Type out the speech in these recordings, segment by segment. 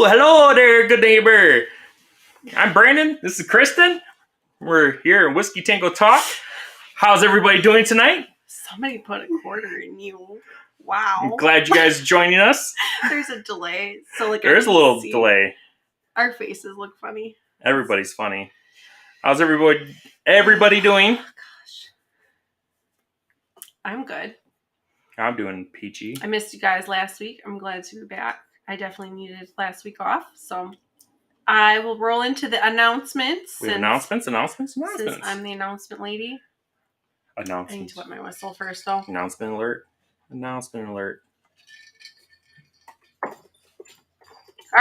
Hello there, good neighbor. I'm Brandon. This is Kristin. We're here in Whiskey Tango Talk. How's everybody doing tonight? Somebody put a quarter in you. Wow. I'm glad you guys are joining us. There's a delay. So there is a little delay. Our faces look funny. Everybody's funny. How's everybody doing? Oh, gosh. I'm good. I'm doing peachy. I missed you guys last week. I'm glad to be back. I definitely needed last week off. So I will roll into the announcements. We have announcements. Since I'm the announcement lady. Announcements. I need to wet my whistle first, though. Announcement alert. Announcement alert. All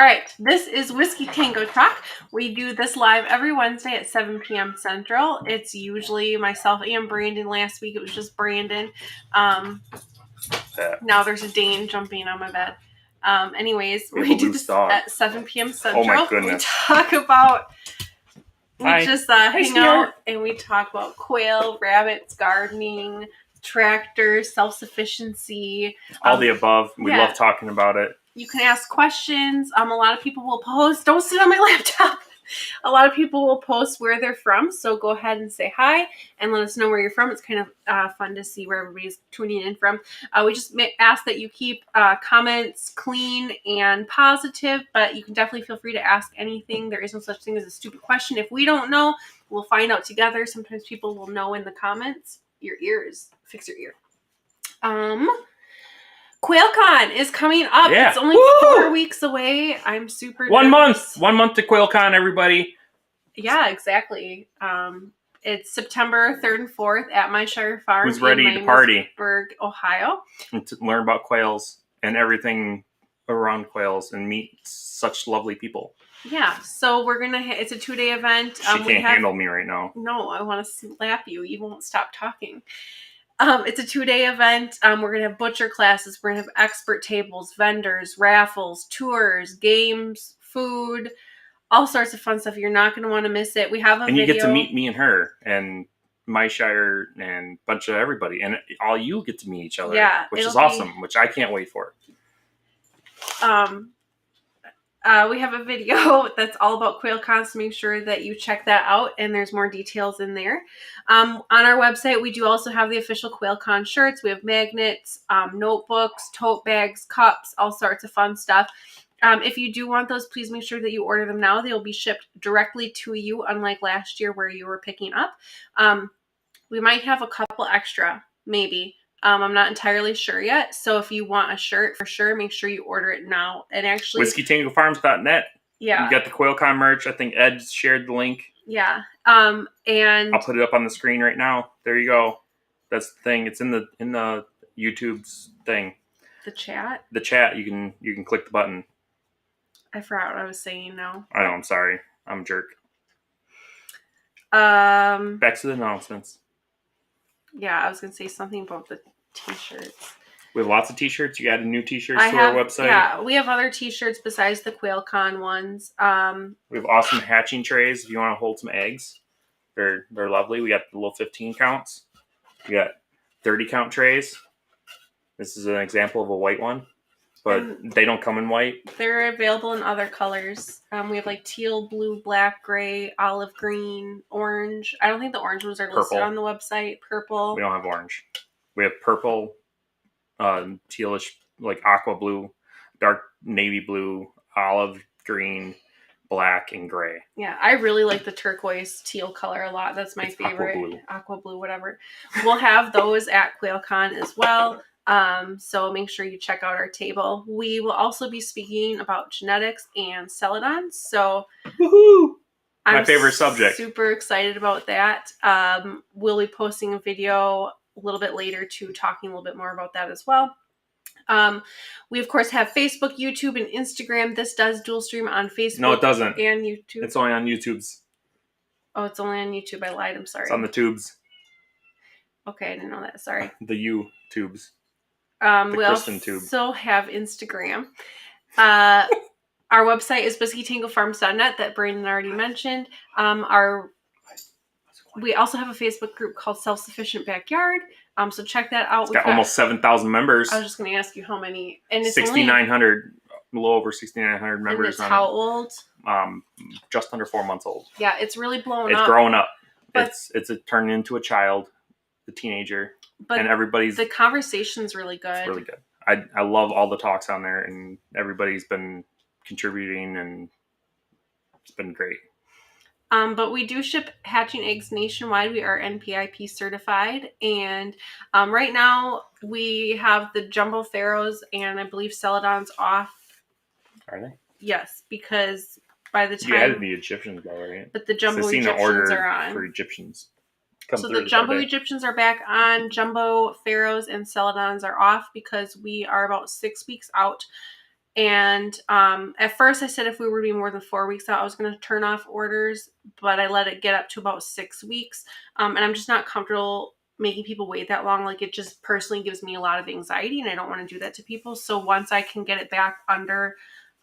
right, this is Whiskey Tango Talk. We do this live every Wednesday at 7 p.m. Central. It's usually myself and Brandon. Last week it was just Brandon. Now there's a Dane jumping on my bed. Anyways, we do this at 7 p.m. Central. Oh my goodness. We talk about... Hi. We just hang out and we talk about quail, rabbits, gardening, tractors, self-sufficiency. All the above. We love talking about it. You can ask questions. A lot of people will post. Don't sit on my laptop. A lot of people will post where they're from. So go ahead and say hi and let us know where you're from. It's kind of fun to see where everybody's tuning in from. We just ask that you keep comments clean and positive, but you can definitely feel free to ask anything. There is no such thing as a stupid question. If we don't know, we'll find out together. Sometimes people will know in the comments. Fix your ear. Quail Con is coming up. Yeah. It's only 4 weeks away. I'm super nervous. 1 month to Quail Con, everybody. Yeah, exactly. It's September 3rd and 4th at my Shire Farm. Who's ready to party? Ohio. And to learn about quails and everything around quails and meet such lovely people. Yeah, so we're going to... It's a 2-day event. She can't handle me right now. No, I want to slap you. You won't stop talking. It's a 2-day event. We're going to have butcher classes. We're going to have expert tables, vendors, raffles, tours, games, food, all sorts of fun stuff. You're not going to want to miss it. We have a video. And you get to meet me and her and my Shire and a bunch of everybody. And all you get to meet each other, which is awesome, which I can't wait for. We have a video that's all about Quail Con, so make sure that you check that out, and there's more details in there. On our website, we do also have the official Quail Con shirts. We have magnets, notebooks, tote bags, cups, all sorts of fun stuff. If you do want those, please make sure that you order them now. They will be shipped directly to you, unlike last year where you were picking up. We might have a couple extra, maybe. I'm not entirely sure yet. So if you want a shirt, for sure, make sure you order it now. And actually... WhiskeyTangoFarms.net. Yeah. You got the Quail Con merch. I think Ed shared the link. Yeah. And... I'll put it up on the screen right now. There you go. That's the thing. It's in the YouTube's thing. The chat? The chat. You can click the button. I forgot what I was saying now. I know. I'm sorry. I'm a jerk. Back to the announcements. Yeah, I was going to say something about the t-shirts. We have lots of t-shirts. You added new t-shirts to our website. Yeah, we have other t-shirts besides the Quail Con ones. We have awesome hatching trays if you want to hold some eggs. They're lovely. We got the little 15 counts. We got 30 count trays. This is an example of a white one, but they don't come in white. They're available in other colors. We have like teal, blue, black, gray, olive green, orange. I don't think the orange ones are listed on the website. Purple. We don't have orange. We have purple, tealish, like aqua blue, dark navy blue, olive green, black, and gray. Yeah, I really like the turquoise teal color a lot. That's my favorite. Aqua blue, whatever. We'll have those at Quail Con as well. So make sure you check out our table. We will also be speaking about genetics and celadons. So woohoo! My favorite subject. Super excited about that. We'll be posting a video a little bit later to talking a little bit more about that as well. We of course have Facebook, YouTube, and Instagram. This does dual stream on Facebook. No, it doesn't. And YouTube. It's only on YouTube's. Oh, it's only on YouTube. I lied. I'm sorry. It's on the tubes. Okay, I didn't know that. Sorry. The YouTubes. We also have Instagram. Our website is whiskeytangofarms.net that Brandon already mentioned. We also have a Facebook group called Self-Sufficient Backyard. So check that out. It's got almost 7,000 members. I was just going to ask you how many. And it's 6,900 a little over 6,900 And members it's on how it. old? Just under 4 months old. Yeah, it's really blown It's up. growing up. But It's turned into a child, a teenager, and everybody's. The conversation's really good. It's really good. I love all the talks on there, and everybody's been contributing, and it's been great. But we do ship hatching eggs nationwide. We are NPIP certified. And right now we have the jumbo pharaohs and I believe celadons off. Are they? Yes, because by the time... You added the Egyptians though, right? But the jumbo Egyptians are on. For Egyptians. So the jumbo Egyptians are back on. Jumbo pharaohs and celadons are off because we are about 6 weeks out. And at first I said if we were to be more than 4 weeks out, I was going to turn off orders, but I let it get up to about 6 weeks. And I'm just not comfortable making people wait that long. Like, it just personally gives me a lot of anxiety, and I don't want to do that to people. So once I can get it back under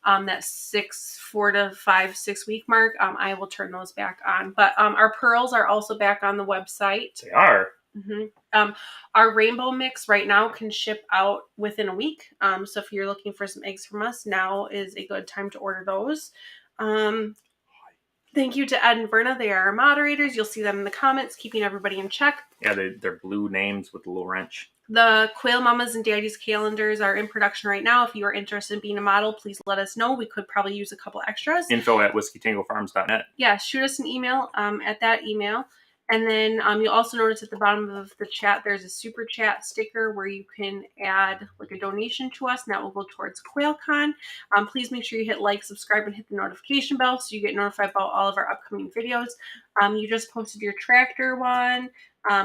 that 4 to 5, 6 week mark, I will turn those back on. But our pearls are also back on the website. They are. Mm-hmm. Our rainbow mix right now can ship out within a week. So if you're looking for some eggs from us, now is a good time to order those. Thank you to Ed and Verna. They are our moderators. You'll see them in the comments, keeping everybody in check. Yeah, they're blue names with a little wrench. The Quail Mamas and Daddies calendars are in production right now. If you are interested in being a model, please let us know. We could probably use a couple extras. info@whiskeytangofarms.net. Yeah, shoot us an email at that email. And then you'll also notice at the bottom of the chat, there's a super chat sticker where you can add like a donation to us, and that will go towards Quail Con. Please make sure you hit like, subscribe, and hit the notification bell so you get notified about all of our upcoming videos. You just posted your tractor one.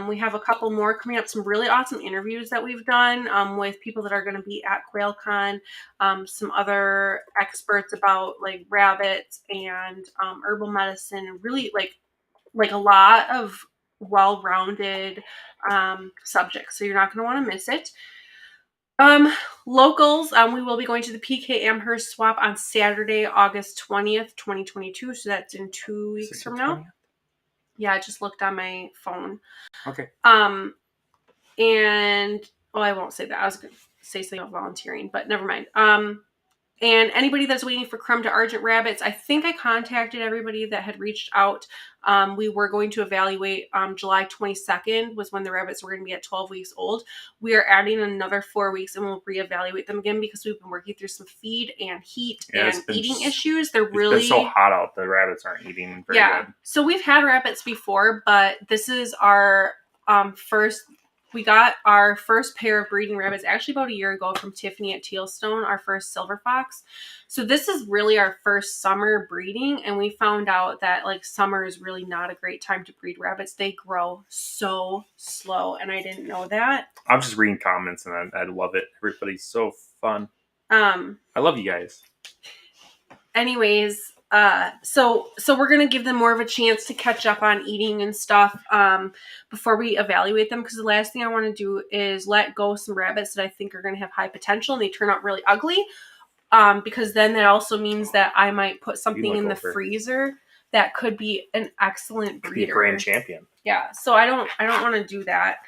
We have a couple more coming up, some really awesome interviews that we've done with people that are going to be at Quail Con, some other experts about like rabbits and herbal medicine, and really like a lot of well-rounded subjects. So you're not going to want to miss it. Locals, we will be going to the PK Amherst swap on Saturday, August 20th, 2022. So that's in 2 weeks from now. 20th? Yeah, I just looked on my phone. Okay. And I won't say that. I was going to say something about volunteering, but never mind. And anybody that's waiting for crumb to Argent rabbits, I think I contacted everybody that had reached out. We were going to evaluate July 22nd was when the rabbits were going to be at 12 weeks old. We are adding another 4 weeks and we'll reevaluate them again because we've been working through some feed and heat and eating issues. They're really... It's been so hot out. The rabbits aren't eating very good. So we've had rabbits before, but this is our first... We got our first pair of breeding rabbits actually about a year ago from Tiffany at Tealstone, our first silver fox. So this is really our first summer breeding, and we found out that like summer is really not a great time to breed rabbits. They grow so slow, and I didn't know that. I'm just reading comments, and I love it. Everybody's so fun. I love you guys. Anyways, so we're going to give them more of a chance to catch up on eating and stuff before we evaluate them, because the last thing I want to do is let go some rabbits that I think are going to have high potential and they turn out really ugly, because then that also means that I might put something in the freezer that could be an excellent breeder. Be a grand champion. Yeah, so I don't want to do that.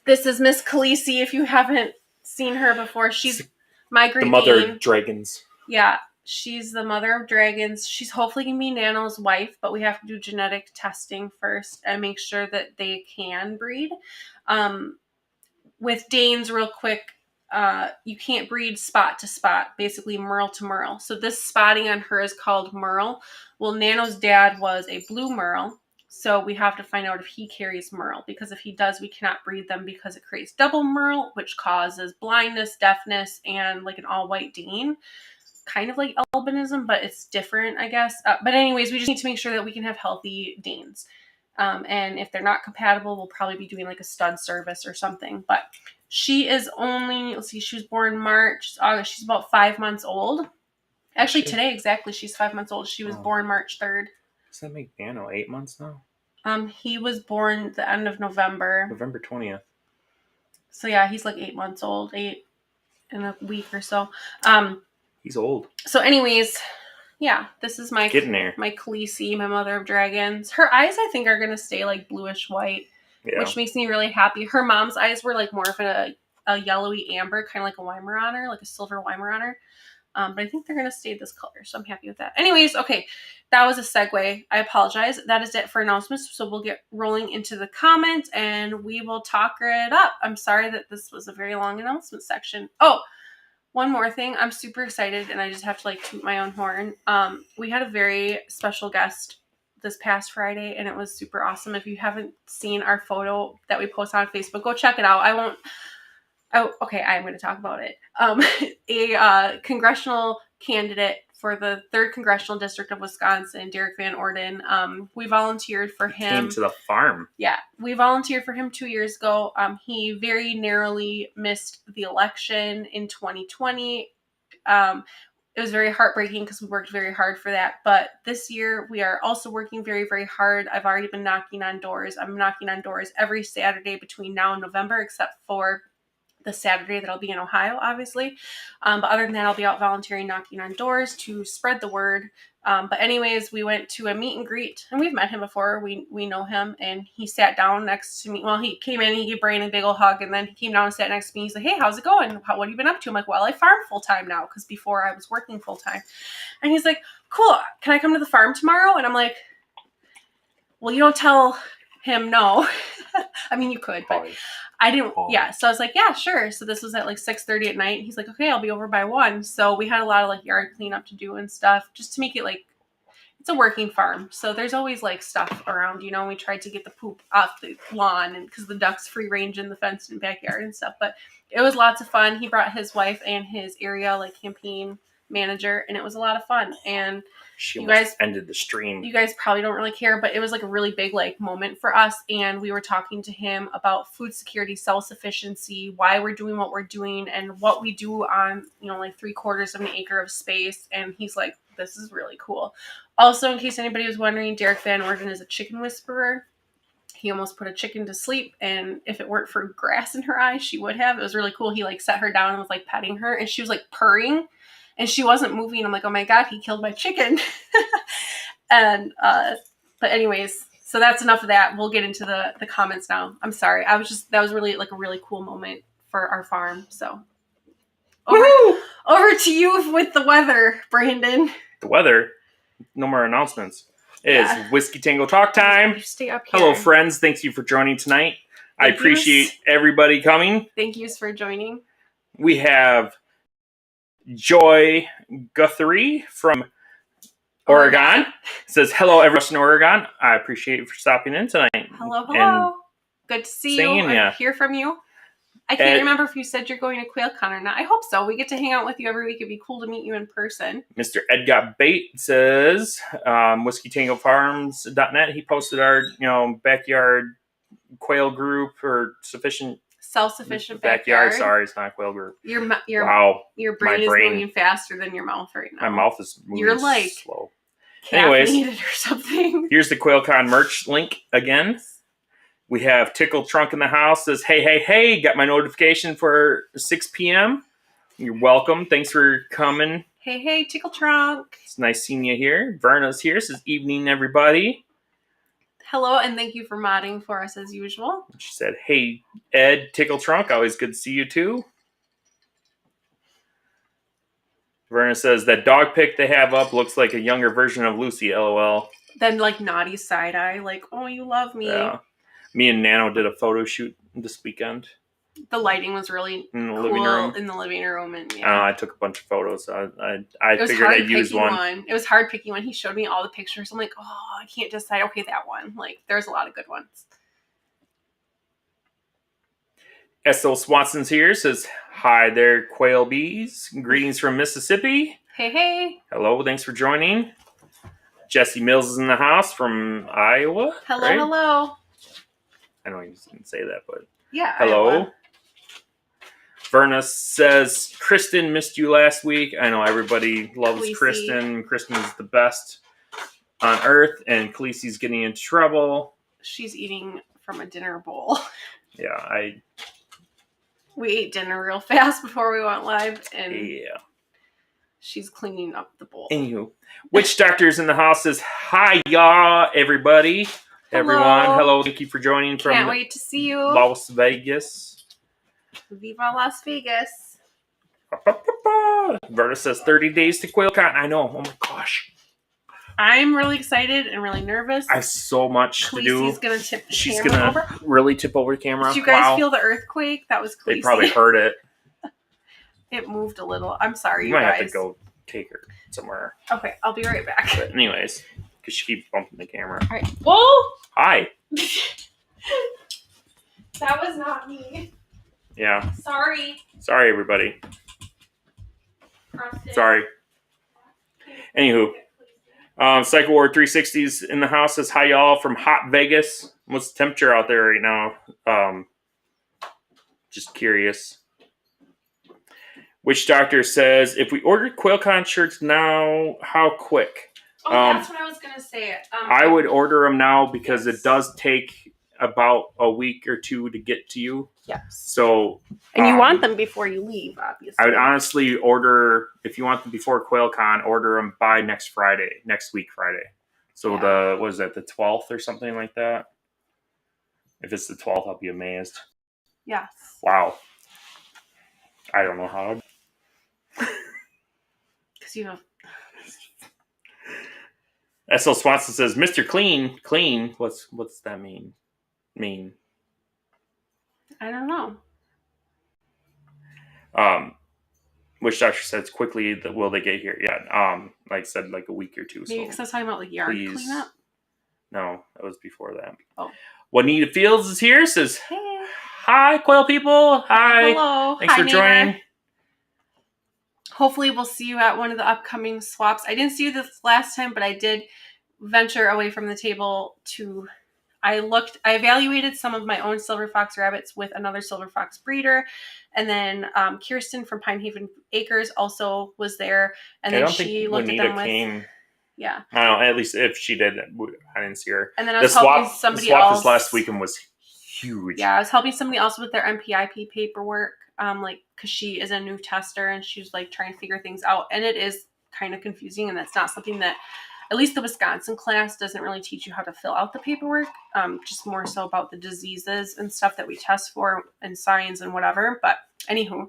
This is Miss Khaleesi. If you haven't seen her before, she's my Great Dane. The mother Dane. of dragons. Yeah. She's the mother of dragons. She's hopefully going to be Nano's wife, but we have to do genetic testing first and make sure that they can breed. With Danes, real quick, you can't breed spot to spot, basically merle to merle. So this spotting on her is called merle. Well, Nano's dad was a blue merle, so we have to find out if he carries merle, because if he does, we cannot breed them because it creates double merle, which causes blindness, deafness, and like an all-white Dane. Kind of like albinism, but it's different, I guess. But anyways, we just need to make sure that we can have healthy Danes. And if they're not compatible, we'll probably be doing like a stud service or something. But she is only, let's see, she was born March, August. She's about 5 months old. Actually, today exactly, she's 5 months old. She was born March 3rd. Does that make Nano 8 months now? He was born the end of November. November 20th. So yeah, he's like 8 months old, 8 in a week or so. He's old. So anyways, yeah, this is my Khaleesi, my mother of dragons. Her eyes, I think, are going to stay like bluish white, which makes me really happy. Her mom's eyes were like more of a a yellowy amber, kind of like a Weimaraner, like a silver Weimaraner. But I think they're going to stay this color, so I'm happy with that. Anyways, okay, that was a segue. I apologize. That is it for announcements, so we'll get rolling into the comments, and we will talk it up. I'm sorry that this was a very long announcement section. Oh, one more thing. I'm super excited, and I just have to like toot my own horn. We had a very special guest this past Friday, and it was super awesome. If you haven't seen our photo that we post on Facebook, go check it out. Oh, okay, I'm going to talk about it. A congressional candidate for the 3rd Congressional District of Wisconsin, Derek Van Orden. We volunteered for him. Came to the farm. Yeah, we volunteered for him 2 years ago. He very narrowly missed the election in 2020. It was very heartbreaking because we worked very hard for that. But this year, we are also working very, very hard. I've already been knocking on doors. I'm knocking on doors every Saturday between now and November, except for the Saturday that I'll be in Ohio, obviously. But other than that, I'll be out volunteering, knocking on doors to spread the word. But anyways, we went to a meet and greet, and we've met him before. We know him, and he sat down next to me. Well, he came in and he gave Brandon a big old hug, and then he came down and sat next to me. He's like, hey, how's it going? What have you been up to? I'm like, well, I farm full-time now, because before I was working full-time. And he's like, cool, can I come to the farm tomorrow? And I'm like, well, you don't tell him no. I mean, you could, but I didn't. Yeah. So I was like, yeah, sure. So this was at like 6:30 at night. He's like, okay, I'll be over by 1. So we had a lot of like yard cleanup to do and stuff just to make it like, it's a working farm. So there's always like stuff around, you know, we tried to get the poop off the lawn and because the ducks free range in the fenced in backyard and stuff, but it was lots of fun. He brought his wife and his area like campaign manager, and it was a lot of fun. And you guys ended the stream. You guys probably don't really care, but it was like a really big like moment for us. And we were talking to him about food security, self-sufficiency, why we're doing what we're doing, and what we do on, you know, like 3/4 of an acre of space. And he's like, this is really cool. Also, in case anybody was wondering, Derek Van Orden is a chicken whisperer. He almost put a chicken to sleep, and if it weren't for grass in her eyes, she would have. It was really cool. He like set her down and was like petting her, and she was like purring. And she wasn't moving. I'm like, oh my God, he killed my chicken. And, but anyways, so that's enough of that. We'll get into the comments now. I'm sorry. That was really like a really cool moment for our farm. So over to you with the weather, Brandon. The weather? No more announcements. It is Whiskey Tango Talk time. You stay up here. Hello, friends. Thank you for joining tonight. I appreciate everybody coming. Thank yous for joining. We have Joy Guthrie from Oregon. Says, hello, everyone in Oregon. I appreciate you for stopping in tonight. Hello. Good to see you and hear from you. I can't remember if you said you're going to Quail Con or not. I hope so. We get to hang out with you every week. It'd be cool to meet you in person. Mr. Ed Got Bait says, WhiskeyTangoFarms.net. He posted our, backyard quail group or self-sufficient backyard. Sorry, it's not a quail group. Your brain is moving faster than your mouth right now. My mouth is moving You're like slow. Anyways, or something. Here's the Quail Con merch link again. We have Tickle Trunk in the house. Says, hey, got my notification for 6 p.m. You're welcome. Thanks for coming. Hey, Tickle Trunk. It's nice seeing you here. Verna's here. Says, evening, everybody. Hello, and thank you for modding for us as usual. She said, hey, Ed, Tickle Trunk. Always good to see you, too. Verna says, that dog pic they have up looks like a younger version of Lucy, LOL. Then, like, naughty side-eye, like, oh, you love me. Yeah. Me and Nano did a photo shoot this weekend. The lighting was really in the cool living room. In the living room. And I took a bunch of photos. I figured I'd use one. It was hard picking one. He showed me all the pictures. I'm like, oh, I can't decide. Okay, that one. Like, there's a lot of good ones. S.O. Swanson's here. Says, hi there, quail bees. Greetings from Mississippi. Hey. Hello, thanks for joining. Jesse Mills is in the house from Iowa. Hello. I know you didn't say that, but yeah. Hello. Iowa. Verna says, Kristin missed you last week. I know everybody loves Khaleesi. Kristin. Kristin is the best on earth, and Khaleesi's getting into trouble. She's eating from a dinner bowl. Yeah, we ate dinner real fast before we went live, and she's cleaning up the bowl. Anywho, Witch Doctor's in the house. Says, hi, y'all, everybody. Hello. Everyone, hello. Thank you for joining from Can't wait to see you. Las Vegas. Viva Las Vegas. Verta says 30 days to Quail Con. I know. Oh my gosh. I'm really excited and really nervous. I have so much to do. Khaleesi's gonna tip the She's camera gonna over. really tip over the camera. Did you guys feel the earthquake? That was Khaleesi. They probably heard it. It moved a little. I'm sorry, you might have to go take her somewhere. Okay, I'll be right back. But anyways, because she keeps bumping the camera. All right. Whoa! Hi. That was not me. Yeah. Sorry. Sorry, everybody. Sorry. Anywho. Cycle War 360's in the house says, hi, y'all, from hot Vegas. What's the temperature out there right now? Just curious. Witch Doctor says, if we ordered Quail Con shirts now, how quick? Oh, that's what I was going to say. I would order them now because it does take about a week or two to get to you. Yes. So, and you want them before you leave, obviously. I would honestly order, if you want them before Quail Con, order them by next week Friday. So what is that, the 12th or something like that? If it's the 12th, I'll be amazed. Yes. Wow. I don't know how. Because you have... S.L. Swanson says, Mr. Clean. What's that mean? I don't know. Witch Doctor says, quickly, will they get here? Yeah, like I said, like a week or two. Maybe because I was talking about like yard cleanup? No, that was before that. Oh. Juanita Fields is here, says, hey. Hi, Quail people. Hi. Hello. Thanks for joining. Hopefully we'll see you at one of the upcoming swaps. I didn't see you this last time, but I did venture away from the table to... I evaluated some of my own silver fox rabbits with another silver fox breeder. And then Kirsten from Pine Haven Acres also was there. And then she looked at them with... Yeah. I don't know. At least if she did, I didn't see her. And then I was helping somebody else. The swap this last weekend was huge. Yeah, I was helping somebody else with their MPIP paperwork. Because she is a new tester and she's like trying to figure things out. And it is kind of confusing. And that's not something that... At least the Wisconsin class doesn't really teach you how to fill out the paperwork, just more so about the diseases and stuff that we test for and signs and whatever. But anywho,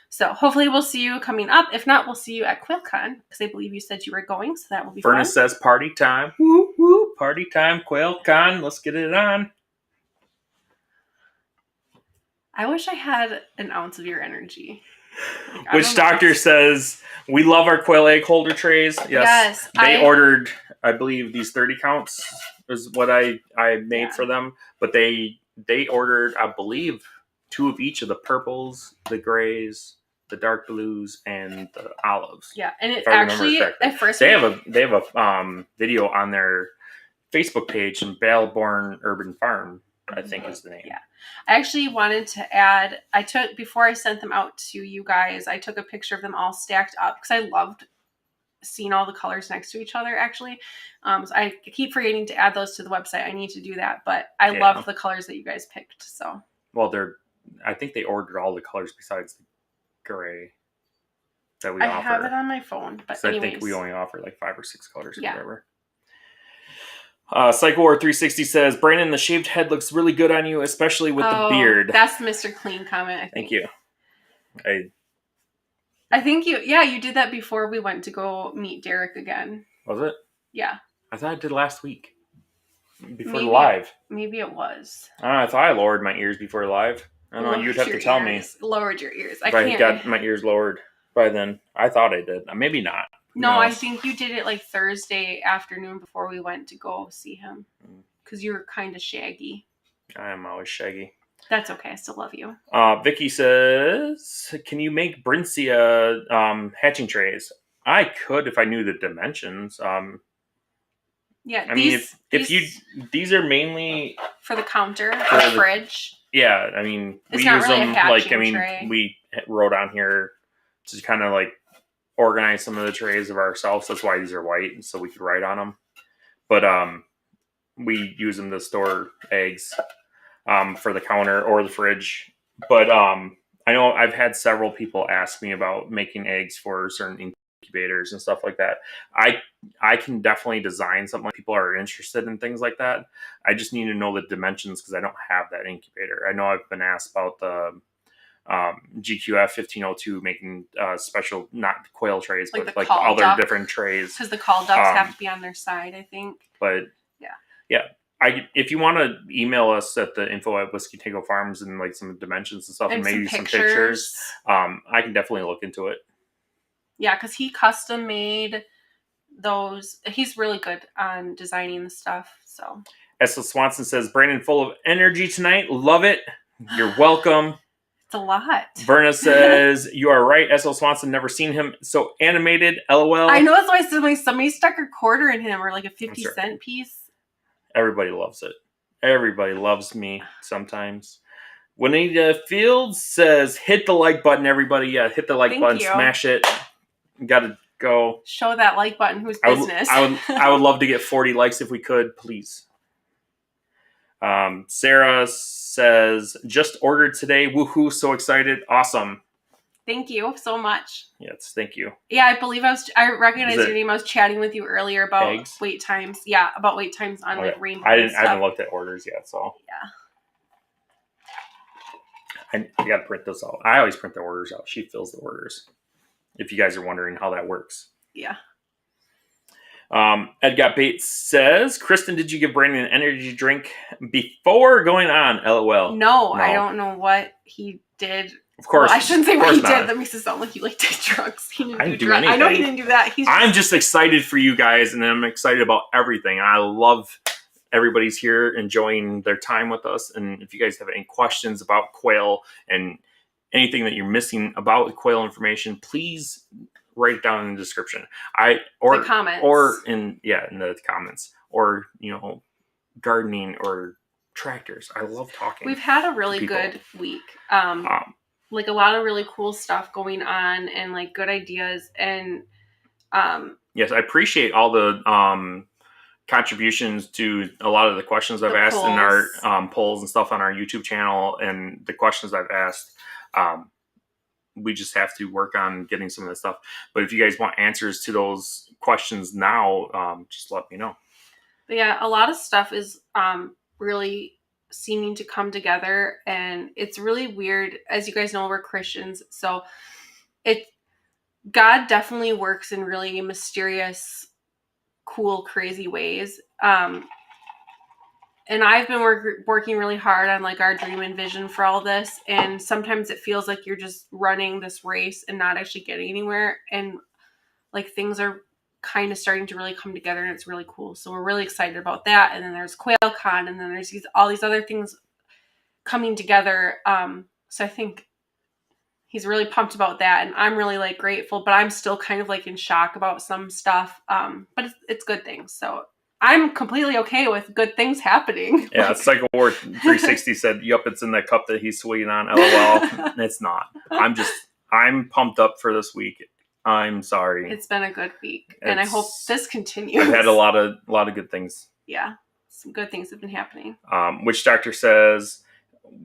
so hopefully we'll see you coming up. If not, we'll see you at Quail Con because I believe you said you were going, so that will be fun. Furnace says party time. Woo, woo, party time, Quail Con. Let's get it on. I wish I had an ounce of your energy. Witch Doctor says, we love our quail egg holder trays. Yes. They ordered, I believe, these 30 counts is what I made for them. But they ordered, I believe, 2 of each of the purples, the grays, the dark blues, and the olives. Yeah, and it actually, at first... They have a video on their Facebook page from Baleborn Urban Farm, I think is the name. Yeah. I actually wanted to add, before I sent them out to you guys, I took a picture of them all stacked up because I loved seeing all the colors next to each other, actually. So I keep forgetting to add those to the website. I need to do that, but I love the colors that you guys picked, so. Well, I think they ordered all the colors besides the gray that we offer. I have it on my phone, but anyways. I think we only offer like 5 or 6 colors or whatever. Cycle War 360 says, Brandon, the shaved head looks really good on you, especially with the beard. That's Mr. Clean comment, I think. Thank you. I think you did that before we went to go meet Derek again. Was it? Yeah. I thought I did last week. Before the live. Maybe it was. I thought I lowered my ears before live. I don't know, you'd have to tell me. Lowered your ears. I got my ears lowered by then. I thought I did. Maybe not. No, I think you did it like Thursday afternoon before we went to go see him. Because you were kind of shaggy. I am always shaggy. That's okay. I still love you. Vicky says, can you make Brinsia hatching trays? I could if I knew the dimensions. Yeah, these are mainly... For the counter, for the fridge. Yeah, I mean, we use them tray. We wrote on here to kind of like organize some of the trays of ourselves. That's why these are white, so we could write on them. But we use them to store eggs for the counter or the fridge. But I know I've had several people ask me about making eggs for certain incubators and stuff like that. I can definitely design something like people are interested in things like that. I just need to know the dimensions because I don't have that incubator. I know I've been asked about GQF 1502 making special, not quail trays, Like but the like call other duck. different trays. Because the call ducks have to be on their side, I think. But yeah. If you want to email us at the info at Whiskey Tango Farms and like some dimensions and stuff and maybe some pictures, I can definitely look into it. Yeah, because he custom made those. He's really good on designing the stuff. So S.L. Swanson says, Brandon, full of energy tonight. Love it. You're welcome. It's a lot. Verna says, you are right. S.L. Swanson, never seen him so animated. LOL. I know, that's why I said like somebody stuck a quarter in him or like a 50-cent piece. Everybody loves it. Everybody loves me sometimes. Juanita Fields says, hit the like button, everybody. Yeah, hit the like button. Smash it. Gotta go. Show that like button whose business. I would love to get 40 likes if we could, please. Sarah says, just ordered today. Woohoo, so excited. Awesome. Thank you so much. Yes, thank you. Yeah, I believe I recognized your name. I was chatting with you earlier about eggs? Wait times. Yeah, about wait times on like rainbow. I haven't looked at orders yet, so. Yeah. I gotta print this out. I always print the orders out. She fills the orders. If you guys are wondering how that works. Yeah. Ed Got Bates says, Kristin, did you give Brandon an energy drink before going on? LOL. No, I don't know what he did. Of course. Well, I shouldn't say what he did. That makes it sound like he like did drugs. He didn't do drugs. I know he didn't do that. I'm just excited for you guys, and I'm excited about everything. I love everybody's here enjoying their time with us. And if you guys have any questions about quail and anything that you're missing about quail information, please write it down in the description. The comments. Or in the comments. Or, gardening or tractors. I love talking. We've had a really good week. Like a lot of really cool stuff going on and like good ideas. And yes, I appreciate all the contributions to a lot of the questions I've asked in our polls and stuff on our YouTube channel, and the questions I've asked. We just have to work on getting some of that stuff. But if you guys want answers to those questions now, just let me know. But yeah, a lot of stuff is really seeming to come together, and it's really weird. As you guys know, we're Christians, so God definitely works in really mysterious, cool, crazy ways. And I've been working really hard on like our dream and vision for all this. And sometimes it feels like you're just running this race and not actually getting anywhere. And like things are kind of starting to really come together, and it's really cool. So we're really excited about that. And then there's Quail Con, and then there's all these other things coming together. So I think he's really pumped about that, and I'm really like grateful, but I'm still kind of like in shock about some stuff. But it's good things. So I'm completely okay with good things happening. Yeah, Psycho War 360 said, yup, it's in that cup that he's sweating on. LOL. It's not. I'm pumped up for this week. I'm sorry. It's been a good week, and I hope this continues. I've had a lot of good things. Yeah, some good things have been happening. Witch Doctor says,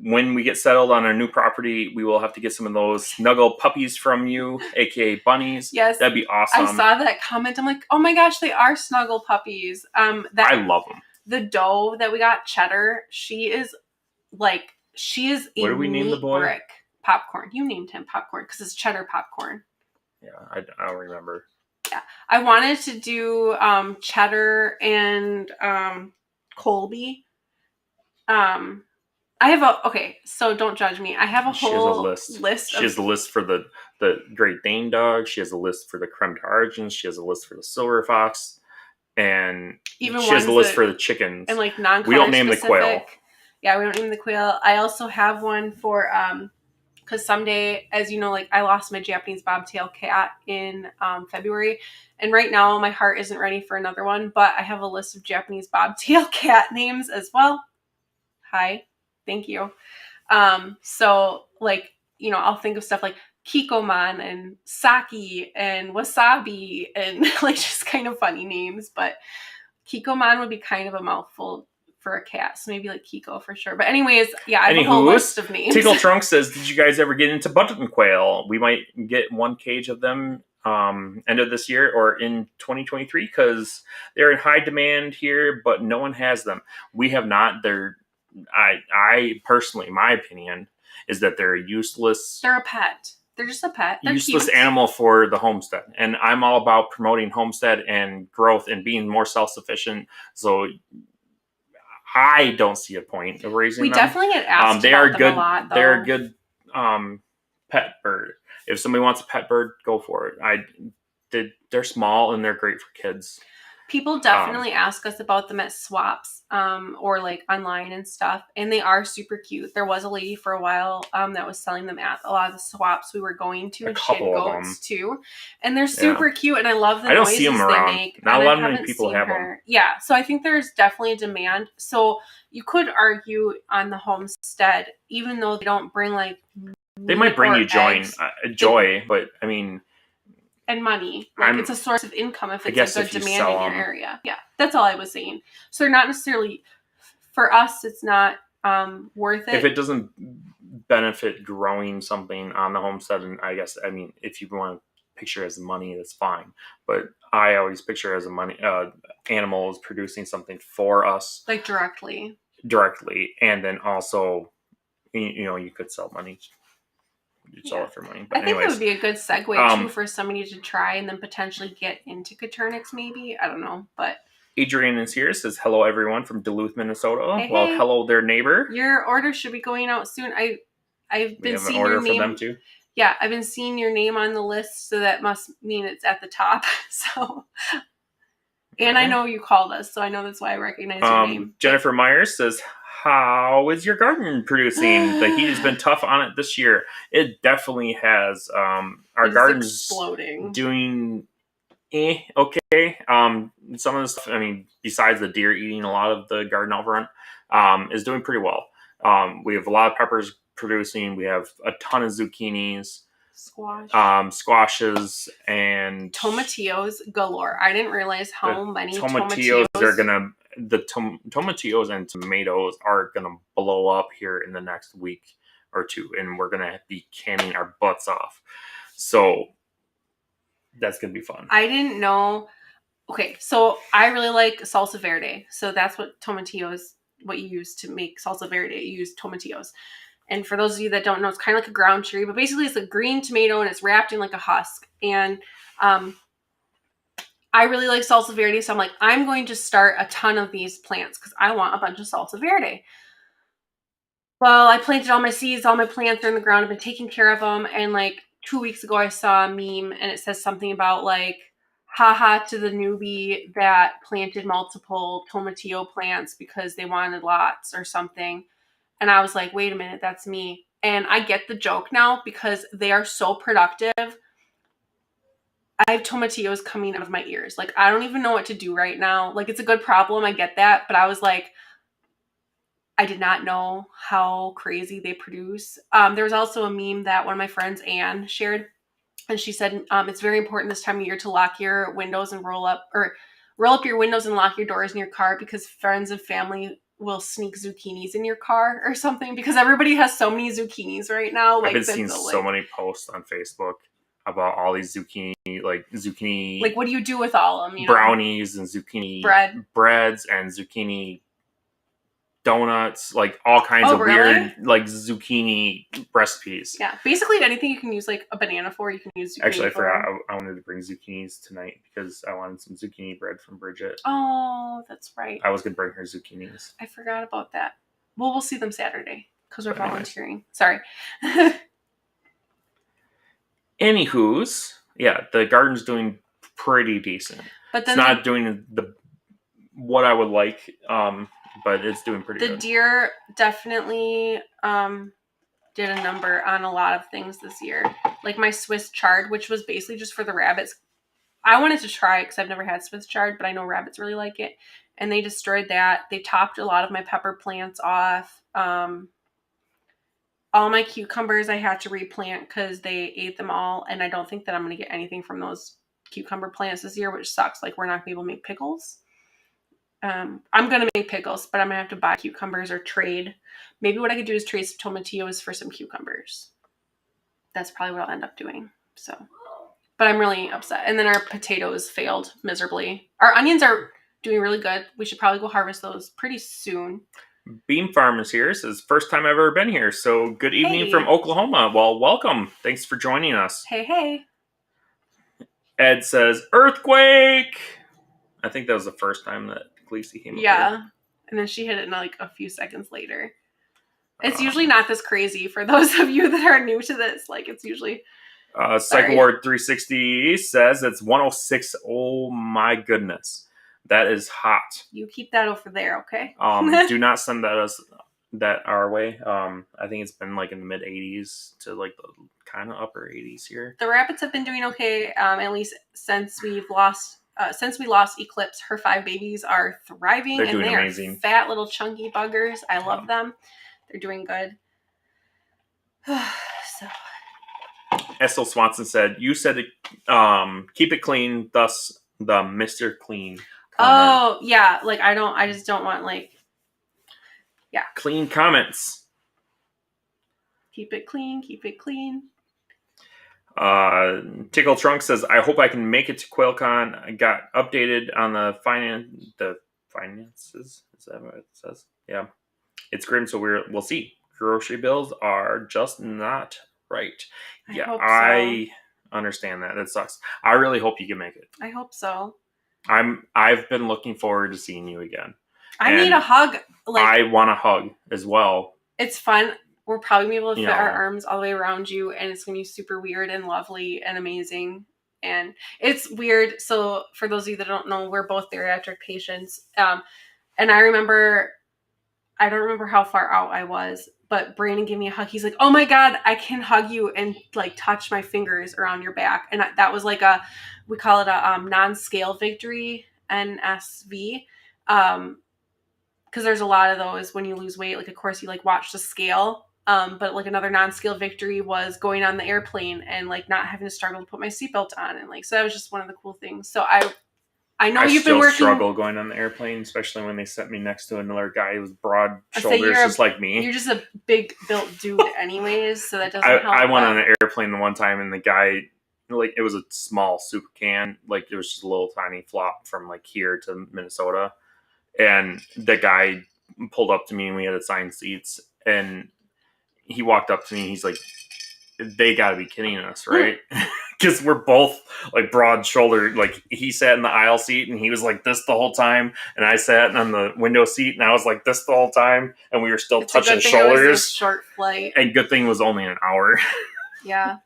when we get settled on our new property, we will have to get some of those snuggle puppies from you, aka bunnies. Yes, that'd be awesome. I saw that comment. I'm like, oh my gosh, they are snuggle puppies. I love them. The doe that we got, Cheddar, she is a what do we name the boy? Brick. Popcorn. You named him Popcorn because it's Cheddar Popcorn. Yeah, I don't remember. Yeah, I wanted to do Cheddar and Colby. I have so don't judge me. I have a whole list. She has a list for the Great Dane dog. She has a list for the Creme d'Argent. She has a list for the Silver Fox, and she has a list for the chickens. And like non-color. We don't name the quail. Yeah, we don't name the quail. I also have one for because someday, as you know, like I lost my Japanese bobtail cat in February, and right now my heart isn't ready for another one. But I have a list of Japanese bobtail cat names as well. Hi. Thank you. So like, I'll think of stuff like Kikoman and Saki and Wasabi and like just kind of funny names, but Kikoman would be kind of a mouthful for a cat. So maybe like Kiko for sure. But anyways, yeah, I have a whole list of names. Tickle Trunk says, did you guys ever get into button quail? We might get one cage of them end of this year or in 2023 because they're in high demand here, but no one has them. We have not. I personally, my opinion is that they're useless. They're a pet. They're just a pet. They're useless cute. animal for the homestead. And I'm all about promoting homestead and growth and being more self-sufficient. So I don't see a point of raising them. We definitely get asked they about are them good, a lot, though. They're a good pet bird. If somebody wants a pet bird, go for it. They're small and they're great for kids. People definitely ask us about them at swaps or like online and stuff, and they are super cute. There was a lady for a while that was selling them at a lot of the swaps we were going to, and she had goats too, and they're super cute, and I love the noises they make. Not a lot of many people have them. Yeah, so I think there's definitely a demand. So you could argue on the homestead, even though they don't bring like they might bring you joy, but I mean. And money. Like it's a source of income if it's a good demand in your area. Yeah, that's all I was saying. So they're not necessarily, for us, it's not worth it. If it doesn't benefit growing something on the homestead, and I guess, I mean, if you want to picture it as money, that's fine. But I always picture it as a money, animals producing something for us. Like directly. And then also, you could sell money. You'd sell it for money. But I think it would be a good segue too for somebody to try and then potentially get into Coturnix maybe. I don't know, but Adrian is here, says hello everyone from Duluth, Minnesota. Hey, well, hello their neighbor. Your order should be going out soon. I've been seeing your name. For them too. Yeah, I've been seeing your name on the list, so that must mean it's at the top. So, and I know you called us, so I know that's why I recognize your name. Jennifer Myers says, how is your garden producing? The heat has been tough on it this year. It definitely has. Our garden's exploding. Doing okay. Some of the stuff, I mean, besides the deer eating a lot of the garden out front, is doing pretty well. We have a lot of peppers producing. We have a ton of zucchinis. Squashes and tomatillos galore. I didn't realize how many tomatillos are gonna. The tomatillos and tomatoes are gonna blow up here in the next week or two, and we're gonna be canning our butts off. So that's gonna be fun. I didn't know. Okay, so I really like salsa verde. So that's what tomatillos. What you use to make salsa verde. You use tomatillos. And for those of you that don't know, it's kind of like a ground cherry, but basically it's a green tomato and it's wrapped in like a husk. And I really like salsa verde, so I'm like, I'm going to start a ton of these plants because I want a bunch of salsa verde. Well, I planted all my seeds, all my plants are in the ground. I've been taking care of them. And like 2 weeks ago, I saw a meme and it says something about like, haha to the newbie that planted multiple tomatillo plants because they wanted lots or something. And I was like, wait a minute, that's me. And I get the joke now because they are so productive. I have tomatillos coming out of my ears. Like, I don't even know what to do right now. Like, it's a good problem. I get that. But I was like, I did not know how crazy they produce. There was also a meme that one of my friends, Anne, shared. And she said, it's very important this time of year to lock your windows and roll up your windows and lock your doors in your car because friends and family will sneak zucchinis in your car or something because everybody has so many zucchinis right now. Like, I've been seeing so many posts on Facebook about all these zucchini. Like, what do you do with all of them? Brownies and zucchini breads and zucchini donuts, like all kinds of weird like zucchini recipes. Yeah, basically anything you can use like a banana for, you can use zucchini. Actually, I forgot. I wanted to bring zucchinis tonight because I wanted some zucchini bread from Bridget. Oh, that's right. I was gonna bring her zucchinis. I forgot about that. Well, we'll see them Saturday because we're volunteering. Sorry. Anywho's, yeah, the garden's doing pretty decent. But then it's not doing what I would like. But it's doing pretty good. The deer definitely did a number on a lot of things this year. Like my Swiss chard, which was basically just for the rabbits. I wanted to try it because I've never had Swiss chard, but I know rabbits really like it. And they destroyed that. They topped a lot of my pepper plants off. All my cucumbers I had to replant because they ate them all. And I don't think that I'm going to get anything from those cucumber plants this year, which sucks. Like we're not going to be able to make pickles. I'm going to make pickles, but I'm going to have to buy cucumbers or trade. Maybe what I could do is trade some tomatillos for some cucumbers. That's probably what I'll end up doing. So, but I'm really upset. And then our potatoes failed miserably. Our onions are doing really good. We should probably go harvest those pretty soon. Beam Farm is here. Says first time I've ever been here. So good evening Hey. from Oklahoma. Well, welcome. Thanks for joining us. Hey. Ed says earthquake. I think that was the first time that Khaleesi came up here. And then she hit it in like a few seconds later. It's usually not this crazy for those of you that are new to this. Like it's usually. Cycle Ward 360 says it's 106. Oh my goodness. That is hot. You keep that over there, okay? Do not send that our way. I think it's been like in the mid 80s to like the kind of upper 80s here. The rabbits have been doing okay, at least since we lost Eclipse. Her 5 babies are thriving. They're doing amazing. Fat little chunky buggers. I love them. They're doing good. So. Essel Swanson said, "You said keep it clean, thus the Mr. Clean." Oh, yeah. Like, I just don't want, like, yeah. Clean comments. Keep it clean. Tickle Trunk says, "I hope I can make it to Quail Con. I got updated on the finances. Is that what it says? Yeah. It's grim, so we'll see. Grocery bills are just not right." I understand that. That sucks. I really hope you can make it. I hope so. I've been looking forward to seeing you again. I need a hug. Like, I want a hug as well. It's fun. We're probably going to be able to fit our arms all the way around you, and it's going to be super weird and lovely and amazing. And it's weird. So for those of you that don't know, we're both bariatric patients. And I don't remember how far out I was, but Brandon gave me a hug. He's like, "Oh my God, I can hug you and like touch my fingers around your back." And that was like we call it a non-scale victory, NSV. Because there's a lot of those when you lose weight. Like, of course, you like watch the scale. But like another non-scale victory was going on the airplane and like not having to struggle to put my seatbelt on. And like, so that was just one of the cool things. So I know you've been working. I still struggle going on the airplane, especially when they set me next to another guy who was broad shoulders, just like me. You're just a big built dude anyways, so that doesn't help. I went on an airplane the one time, and the guy, like, it was a small soup can. Like, it was just a little tiny flop from, like, here to Minnesota. And the guy pulled up to me, and we had assigned seats. And he walked up to me, and he's like, "They got to be kidding us, right?" Because we're both like broad shouldered. Like, he sat in the aisle seat and he was like this the whole time, and I sat on the window seat and I was like this the whole time, and we were still touching shoulders. It was a short flight, and good thing it was only an hour. Yeah.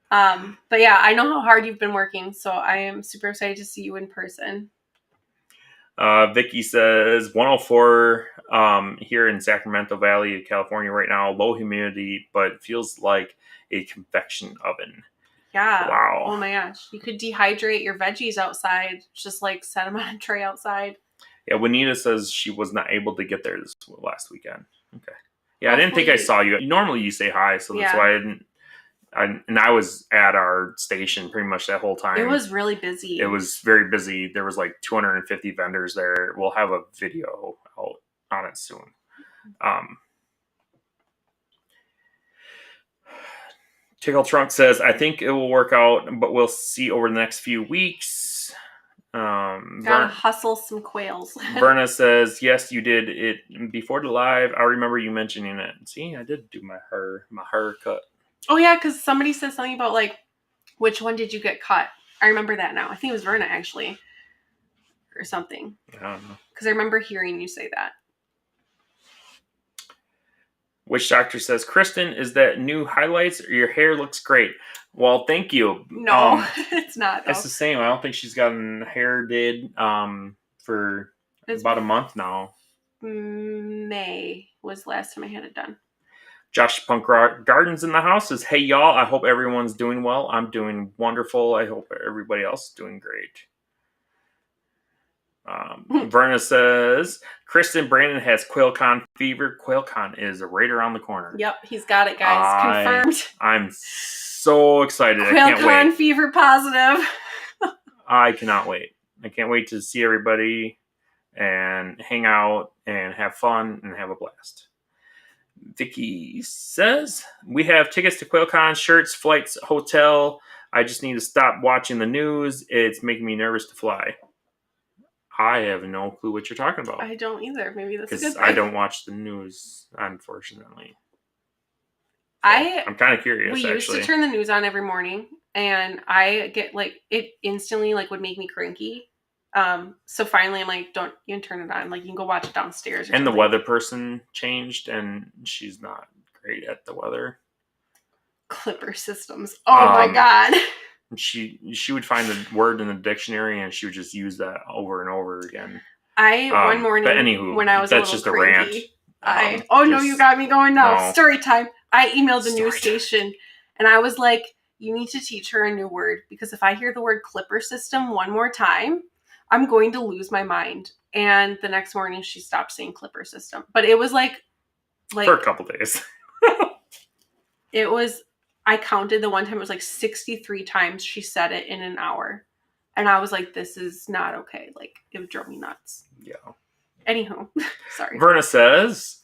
But yeah, I know how hard you've been working, so I am super excited to see you in person. Vicky says 104 here in Sacramento Valley, California right now. Low humidity, but feels like a convection oven. Yeah. Wow. Oh my gosh. You could dehydrate your veggies outside. Just like set them on a tray outside. Yeah. Juanita says she was not able to get there this last weekend. Okay. Yeah. Hopefully. I didn't think I saw you. Normally you say hi, so that's why I didn't. I was at our station pretty much that whole time. It was really busy. It was very busy. There was like 250 vendors there. We'll have a video out on it soon. Tickle Trunk says, "I think it will work out, but we'll see over the next few weeks." Gotta hustle some quails. Verna says, "Yes, you did it before the live. I remember you mentioning it." See, I did do my haircut. Oh yeah, because somebody said something about like, which one did you get cut? I remember that now. I think it was Verna actually, or something. I don't know. Because I remember hearing you say that. Witch Doctor says, "Kristin, is that new highlights or your hair looks great?" Well, thank you. No, it's not. Though. It's the same. I don't think she's gotten hair did for about a month now. May was the last time I had it done. Josh Punk Gardens in the house says, "Hey y'all, I hope everyone's doing well. I'm doing wonderful. I hope everybody else is doing great." Verna says, "Kristin, Brandon has Quail Con fever. Quail Con is right around the corner." Yep, he's got it, guys. Confirmed. I'm so excited. Quail I can't Con wait. fever positive. I cannot wait. I can't wait to see everybody and hang out and have fun and have a blast. Vicky says, "We have tickets to Quail Con, shirts, flights, hotel. I just need to stop watching the news. It's making me nervous to fly." I have no clue what you're talking about. I don't either. Maybe that's a good Because thing. I don't watch the news, unfortunately. So I'm kind of curious. We used to turn the news on every morning, and I get like it instantly like would make me cranky. So finally, I'm like, don't even turn it on. Like, you can go watch it downstairs. Or And something. the weather person changed, and she's not great at the weather. Clipper systems. Oh my god. She would find the word in the dictionary, and she would just use that over and over again. One morning, but anywho, when I was that's a just cranky, a rant. no, you got me going now. No. Story time. I emailed the news Story time. station, and I was like, you need to teach her a new word, because if I hear the word clipper system one more time, I'm going to lose my mind. And the next morning, she stopped saying clipper system. But it was like for a couple days. It was, I counted the one time, it was like 63 times she said it in an hour. And I was like, this is not okay. Like, it drove me nuts. Yeah. Anywho, sorry. Verna says,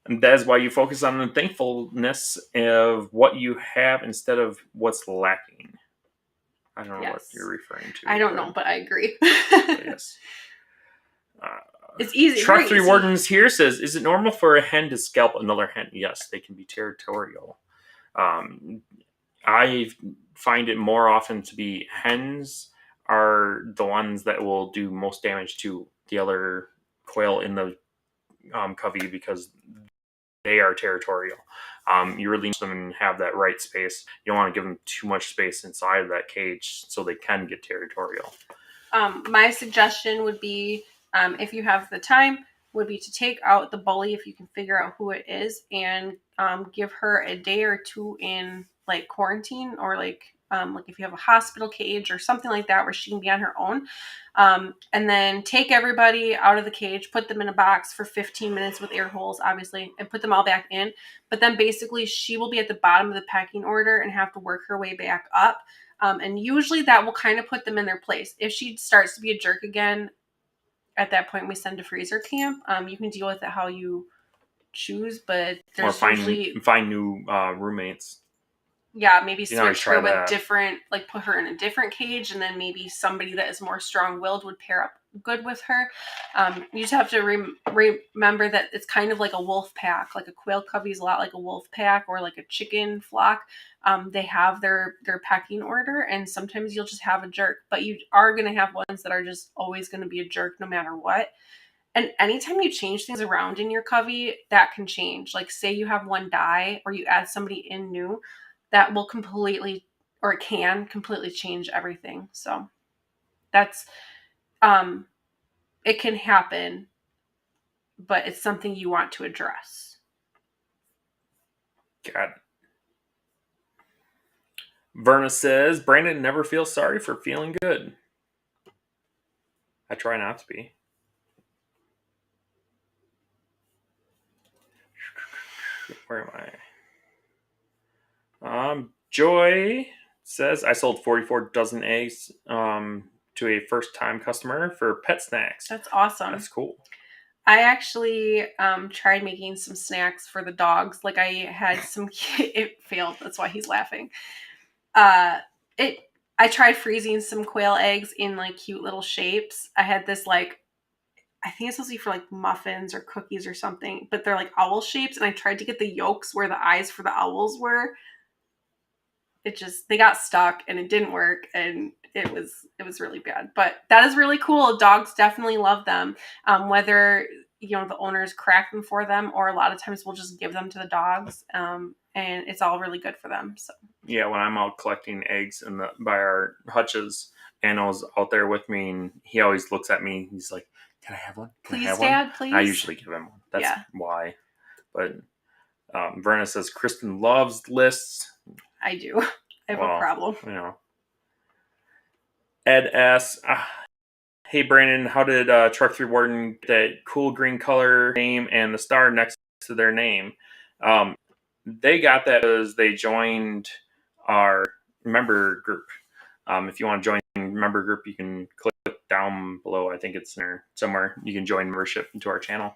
that is why you focus on the thankfulness of what you have instead of what's lacking. I don't know what you're referring to. I don't know, but I agree. Yes. It's easy. Truck 3 Wardens here says, is it normal for a hen to scalp another hen? Yes, they can be territorial. I find it more often to be hens are the ones that will do most damage to the other quail in the covey, because they are territorial. You really need them and have that right space. You don't want to give them too much space inside of that cage so they can get territorial. My suggestion would be, if you have the time, would be to take out the bully if you can figure out who it is, and give her a day or two in like quarantine, or like if you have a hospital cage or something like that where she can be on her own, and then take everybody out of the cage, put them in a box for 15 minutes with air holes, obviously, and put them all back in. But then basically she will be at the bottom of the pecking order and have to work her way back up. And usually that will kind of put them in their place. If she starts to be a jerk again, at that point we send to freezer camp. You can deal with it how you choose, but there's find new roommates. Yeah, maybe switch her with different, like put her in a different cage, and then maybe somebody that is more strong-willed would pair up good with her. You just have to remember that it's kind of like a wolf pack. Like a quail covey is a lot like a wolf pack, or like a chicken flock. They have their pecking order, and sometimes you'll just have a jerk, but you are going to have ones that are just always going to be a jerk no matter what. And anytime you change things around in your covey, that can change. Like, say you have one die, or you add somebody in new, that will completely, or it can completely change everything. So that's, it can happen, but it's something you want to address. Got it. Verna says, Brandon never feels sorry for feeling good. I try not to be. Where am I? Joy says, I sold 44 dozen eggs to a first-time customer for pet snacks. That's awesome. That's cool. I actually tried making some snacks for the dogs. Like, I had some, it failed. That's why he's laughing. I tried freezing some quail eggs in like cute little shapes. I had this like, I think it's supposed to be for like muffins or cookies or something, but they're like owl shapes. And I tried to get the yolks where the eyes for the owls were. They got stuck and it didn't work, and it was really bad. But that is really cool. Dogs definitely love them. Whether, the owners crack them for them, or a lot of times we'll just give them to the dogs. And it's all really good for them. So yeah, when I'm out collecting eggs by our hutches, Anno's out there with me, and he always looks at me. He's like, "Can I have one? Please, Dad, please." I usually give him one. That's why. But Verna says Kristin loves lists. I do. I have a problem. Ed asks, hey Brandon, how did Truck 3 Warden get that cool green color name and the star next to their name? They got that because they joined our member group. If you want to join the member group, you can click down below. I think it's there somewhere. You can join membership into our channel.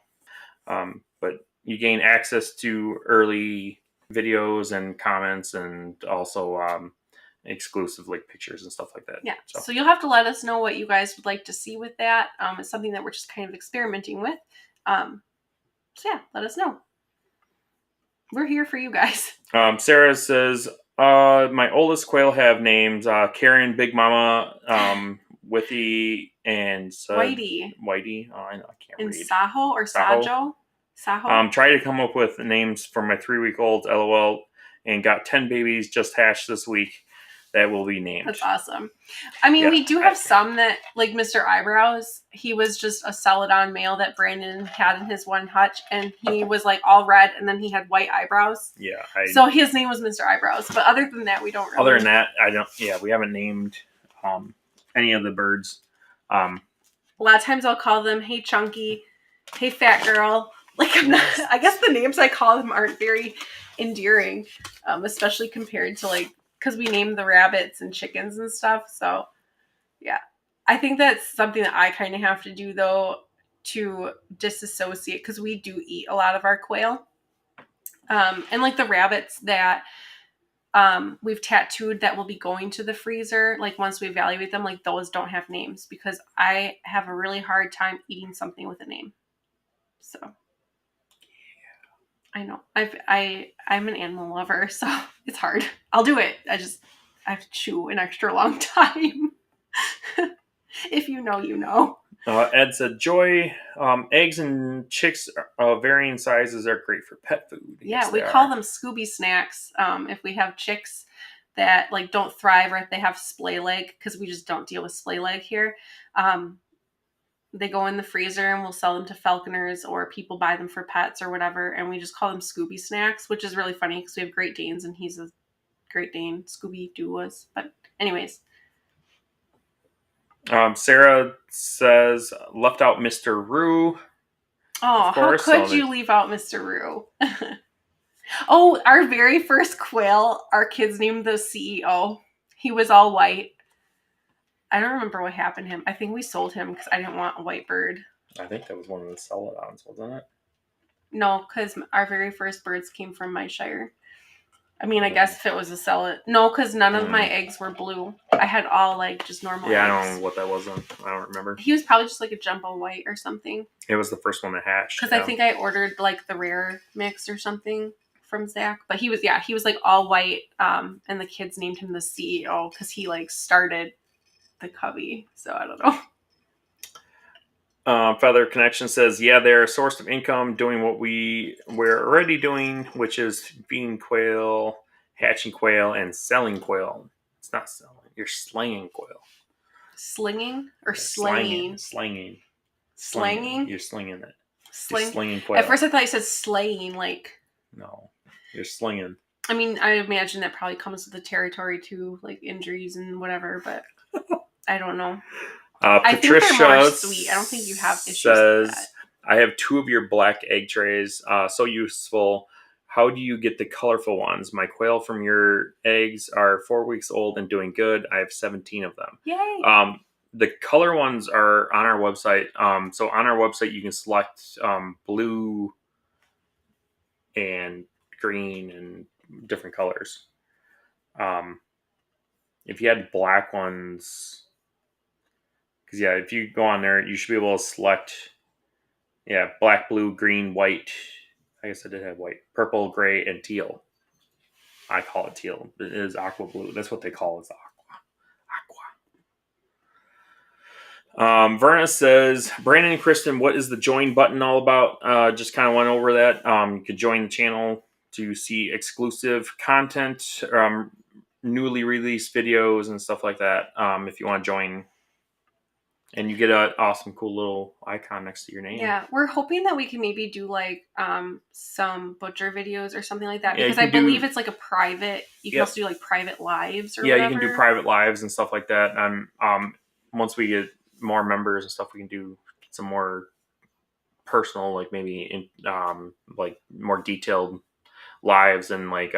But you gain access to early videos and comments, and also exclusive like pictures and stuff like that. Yeah. So you'll have to let us know what you guys would like to see with that. It's something that we're just kind of experimenting with. So yeah, let us know. We're here for you guys. Sarah says, my oldest quail have names Karen, Big Mama, Withy, and Whitey. Oh, I know, I can't and read. Saho or Sajo? Saho. Try to come up with names for my 3-week-old, LOL, and got 10 babies just hatched this week that will be named. That's awesome. I mean, we do have some that, like Mr. Eyebrows, he was just a celadon male that Brandon had in his one hutch, and he was like all red, and then he had white eyebrows. Yeah. So his name was Mr. Eyebrows, but other than that, we don't really. Other than that, we haven't named any of the birds. A lot of times I'll call them, hey Chunky, hey Fat Girl. Like, I guess the names I call them aren't very endearing, especially compared to like, because we name the rabbits and chickens and stuff. So yeah, I think that's something that I kind of have to do though, to disassociate, because we do eat a lot of our quail. And like the rabbits that we've tattooed that will be going to the freezer, like once we evaluate them, like those don't have names, because I have a really hard time eating something with a name. So I know I'm an animal lover, so it's hard. I'll do it. I have to chew an extra long time. If you know, you know. Ed said, Joy, eggs and chicks of varying sizes are great for pet food. Yeah, yes, we call them Scooby snacks. If we have chicks that like don't thrive or if they have splay leg, because we just don't deal with splay leg here. They go in the freezer and we'll sell them to falconers, or people buy them for pets or whatever. And we just call them Scooby snacks, which is really funny because we have Great Danes and he's a Great Dane. Scooby-Doo was. But anyways. Sarah says, left out Mr. Roo. Oh, how could you leave out Mr. Roo? Oh, our very first quail, our kids named the CEO. He was all white. I don't remember what happened to him. I think we sold him because I didn't want a white bird. I think that was one of the celadons, wasn't it? No, because our very first birds came from my shire. I mean, I guess if it was a celadon. No, because none of my eggs were blue. I had all like just normal eggs. I don't know what that was. I don't remember. He was probably just like a jumbo white or something. It was the first one that hatched. Because I think I ordered like the rare mix or something from Zach. But he was like all white. And the kids named him the CEO because he like started the cubby. So I don't know. Feather Connection says, yeah, they're a source of income doing what we're already doing, which is feeding quail, hatching quail, and selling quail. It's not selling. You're slaying quail. Slinging or slaying? Slanging. Slanging? You're slinging it. You're slinging quail. At first I thought you said slaying, like... No, you're slinging. I mean, I imagine that probably comes with the territory too, like injuries and whatever, but I don't know. Patricia, I think they're more sweet. I don't think you have issues with that. I have 2 of your black egg trays. So useful. How do you get the colorful ones? My quail from your eggs are 4 weeks old and doing good. I have 17 of them. Yay! The color ones are on our website. So on our website, you can select blue and green and different colors. If you had black ones... Yeah, if you go on there, you should be able to select, black, blue, green, white. I guess I did have white, purple, gray, and teal. I call it teal. It is aqua blue. That's what they call it, aqua. Verna says, Brandon and Kristin, what is the join button all about? Just kind of went over that. You could join the channel to see exclusive content, newly released videos and stuff like that. If you want to join. And you get an awesome, cool little icon next to your name. Yeah, we're hoping that we can maybe do like some butcher videos or something like that. Because I believe it's like a private, you can also do like private lives or whatever. You can do private lives and stuff like that. And once we get more members and stuff, we can do some more personal, like maybe like more detailed lives and like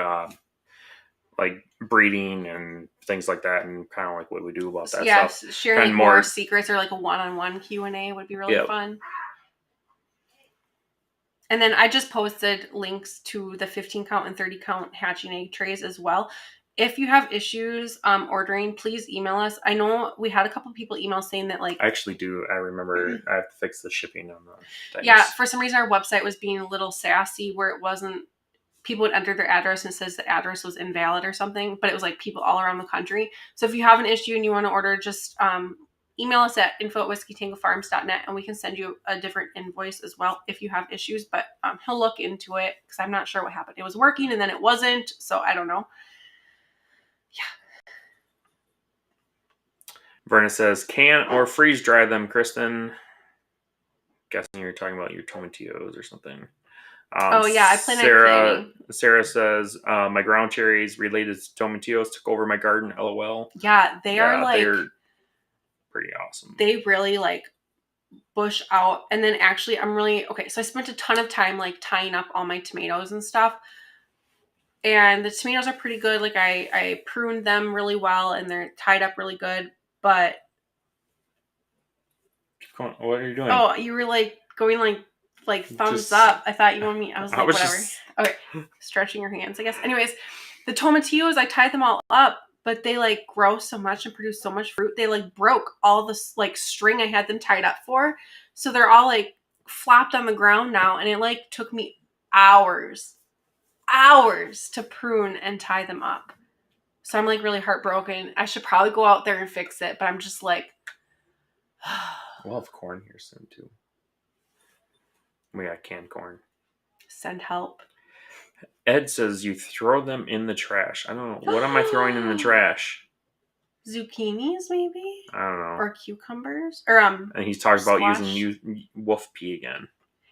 breeding and things like that, and kind of like what we do about that stuff. Yeah, sharing more secrets or like a one-on-one Q&A would be really fun. And then I just posted links to the 15 count and 30 count hatching egg trays as well. if you have issues ordering, please email us. I know we had a couple people email saying that like I actually do. I remember I have to fix the shipping on the things. Yeah, for some reason our website was being a little sassy where it wasn't, people would enter their address and it says the address was invalid or something, but it was like people all around the country. So if you have an issue and you want to order, just email us at info@whiskeytangofarms.net and we can send you a different invoice as well if you have issues. But he'll look into it because I'm not sure what happened. It was working and then it wasn't, so I don't know. Yeah. Verna says, can or freeze dry them, Kristin. Guessing you're talking about your tomatillos or something. Oh yeah, I plan on canning. Sarah says, my ground cherries related to tomatillos took over my garden. LOL. Yeah, they're pretty awesome. They really like bush out. And then actually so I spent a ton of time like tying up all my tomatoes and stuff. And the tomatoes are pretty good. Like I pruned them really well and they're tied up really good. But keep going. What are you doing? Oh, you were like going like thumbs up. I thought you wanted me. I was like, whatever. Okay, stretching your hands, I guess. Anyways, the tomatillos, I tied them all up, but they like grow so much and produce so much fruit. They like broke all this like string I had them tied up for. So they're all like flopped on the ground now. And it like took me hours to prune and tie them up. So I'm like really heartbroken. I should probably go out there and fix it, but I'm just like, we'll have corn here soon too. We got canned corn. Send help. Ed says you throw them in the trash. I don't know. What am I throwing in the trash? Zucchinis, maybe? I don't know. Or cucumbers? Or and he's talking about using wolf pea again.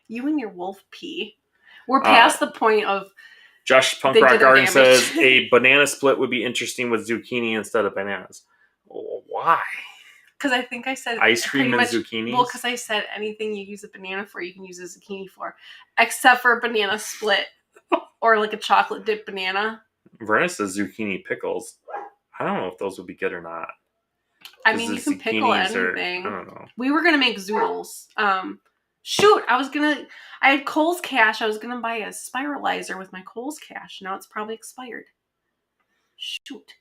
You and your wolf pea. We're past the point of Josh Punk Rock Garden says a banana split would be interesting with zucchini instead of bananas. Why? Because I think I said ice cream and zucchinis. Well, because I said anything you use a banana for, you can use a zucchini for, except for a banana split or like a chocolate dipped banana. Verna says zucchini pickles. I don't know if those would be good or not. I mean, you can pickle anything. I don't know. We were gonna make zoodles. Shoot, I had Kohl's Cash. I was gonna buy a spiralizer with my Kohl's Cash. Now it's probably expired. Shoot.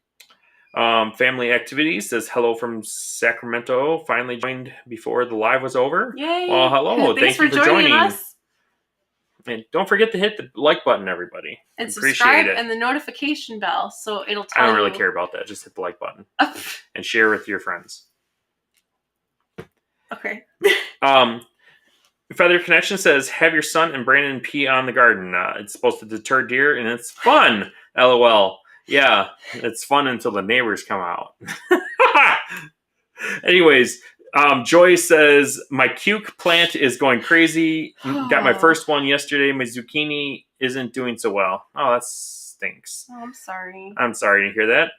Family Activities says hello from Sacramento. Finally joined before the live was over. Yay! Well, hello. Thank you for joining us. And don't forget to hit the like button, everybody. And subscribe and the notification bell, so it'll tell you. I don't really care about that. Just hit the like button and share with your friends. Okay. Feather Connection says, have your son and Brandon pee on the garden. It's supposed to deter deer, and it's fun. LOL. Yeah, it's fun until the neighbors come out. Anyways, Joy says, my cuke plant is going crazy. Got my first one yesterday. My zucchini isn't doing so well. Oh, that stinks. Oh, I'm sorry. I'm sorry to hear that.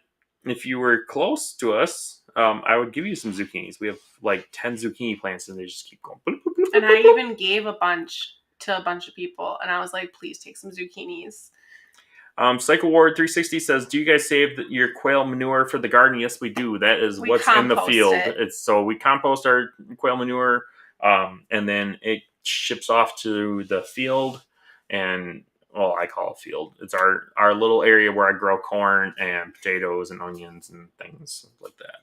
If you were close to us, I would give you some zucchinis. We have like 10 zucchini plants and they just keep going. Bloop, bloop, bloop, and bloop, I bloop. even gave a bunch to a bunch of people. And I was like, please take some zucchinis. Cycle Ward 360 says, do you guys save your quail manure for the garden? Yes, we do. That is what's in the field. So we compost our quail manure, and then it ships off to the field. And, well, I call it field. It's our little area where I grow corn and potatoes and onions and things like that.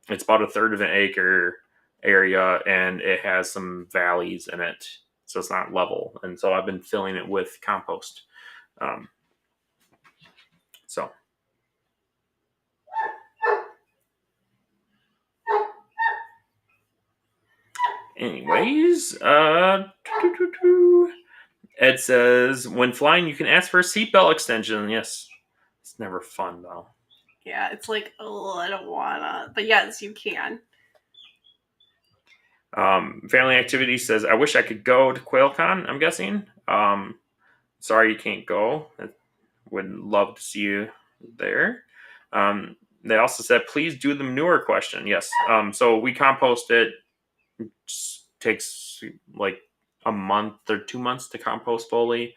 It's about 1/3 of an acre area, and it has some valleys in it. So it's not level. And so I've been filling it with compost. So anyways, Ed says, when flying, you can ask for a seatbelt extension. Yes. It's never fun, though. Yeah, it's like, oh, I don't wanna. But yes, you can. Family Activity says, I wish I could go to Quail Con, I'm guessing. Sorry you can't go. I would love to see you there. They also said, please do the manure question. Yes. So we compost it. It takes like a month or 2 months to compost fully.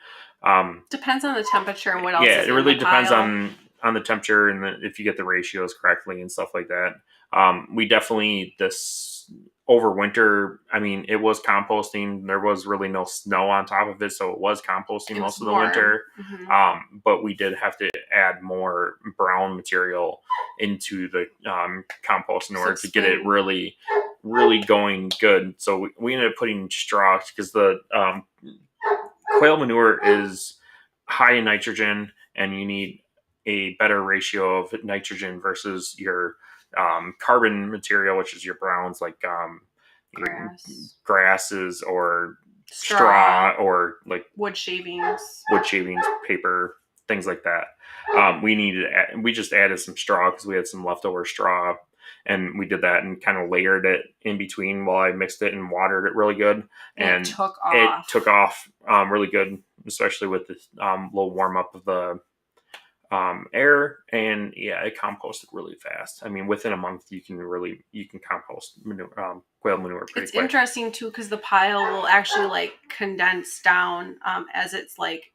Depends on the temperature and what else. Yeah, is it really in the depends pile. on the temperature and if you get the ratios correctly and stuff like that. We definitely, this was over winter. I mean, it was composting. There was really no snow on top of it, so it was composting most of the winter. But we did have to add more brown material into the compost in order to get it really, really going good. So we ended up putting straw because the quail manure is high in nitrogen, and you need a better ratio of nitrogen versus your carbon material, which is your browns, like grasses or straw or like wood shavings, paper, things like that. We just added some straw because we had some leftover straw, and we did that and kind of layered it in between while I mixed it and watered it really good. And it took off really good, especially with the little warm up of the air. And yeah, it composted really fast. I mean, within a month, you can compost manure, quail manure pretty quick. Interesting too, because the pile will actually like condense down as it's like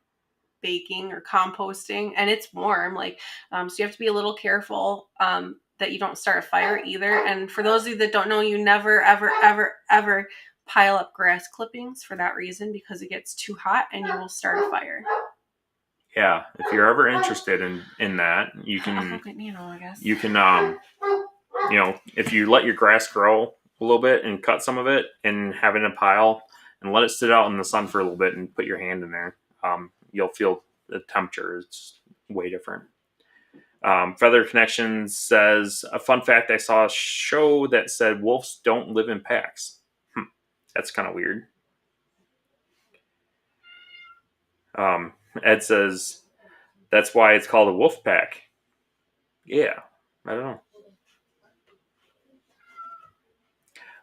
baking or composting, and it's warm, like so you have to be a little careful that you don't start a fire either. And for those of you that don't know, you never ever pile up grass clippings for that reason, because it gets too hot and you will start a fire. Yeah, if you're ever interested in that, you can I guess you can if you let your grass grow a little bit and cut some of it and have it in a pile and let it sit out in the sun for a little bit and put your hand in there, you'll feel the temperature is way different. Feather Connections says, a fun fact, I saw a show that said wolves don't live in packs. That's kind of weird. Ed says, that's why it's called a wolf pack. Yeah, I don't know.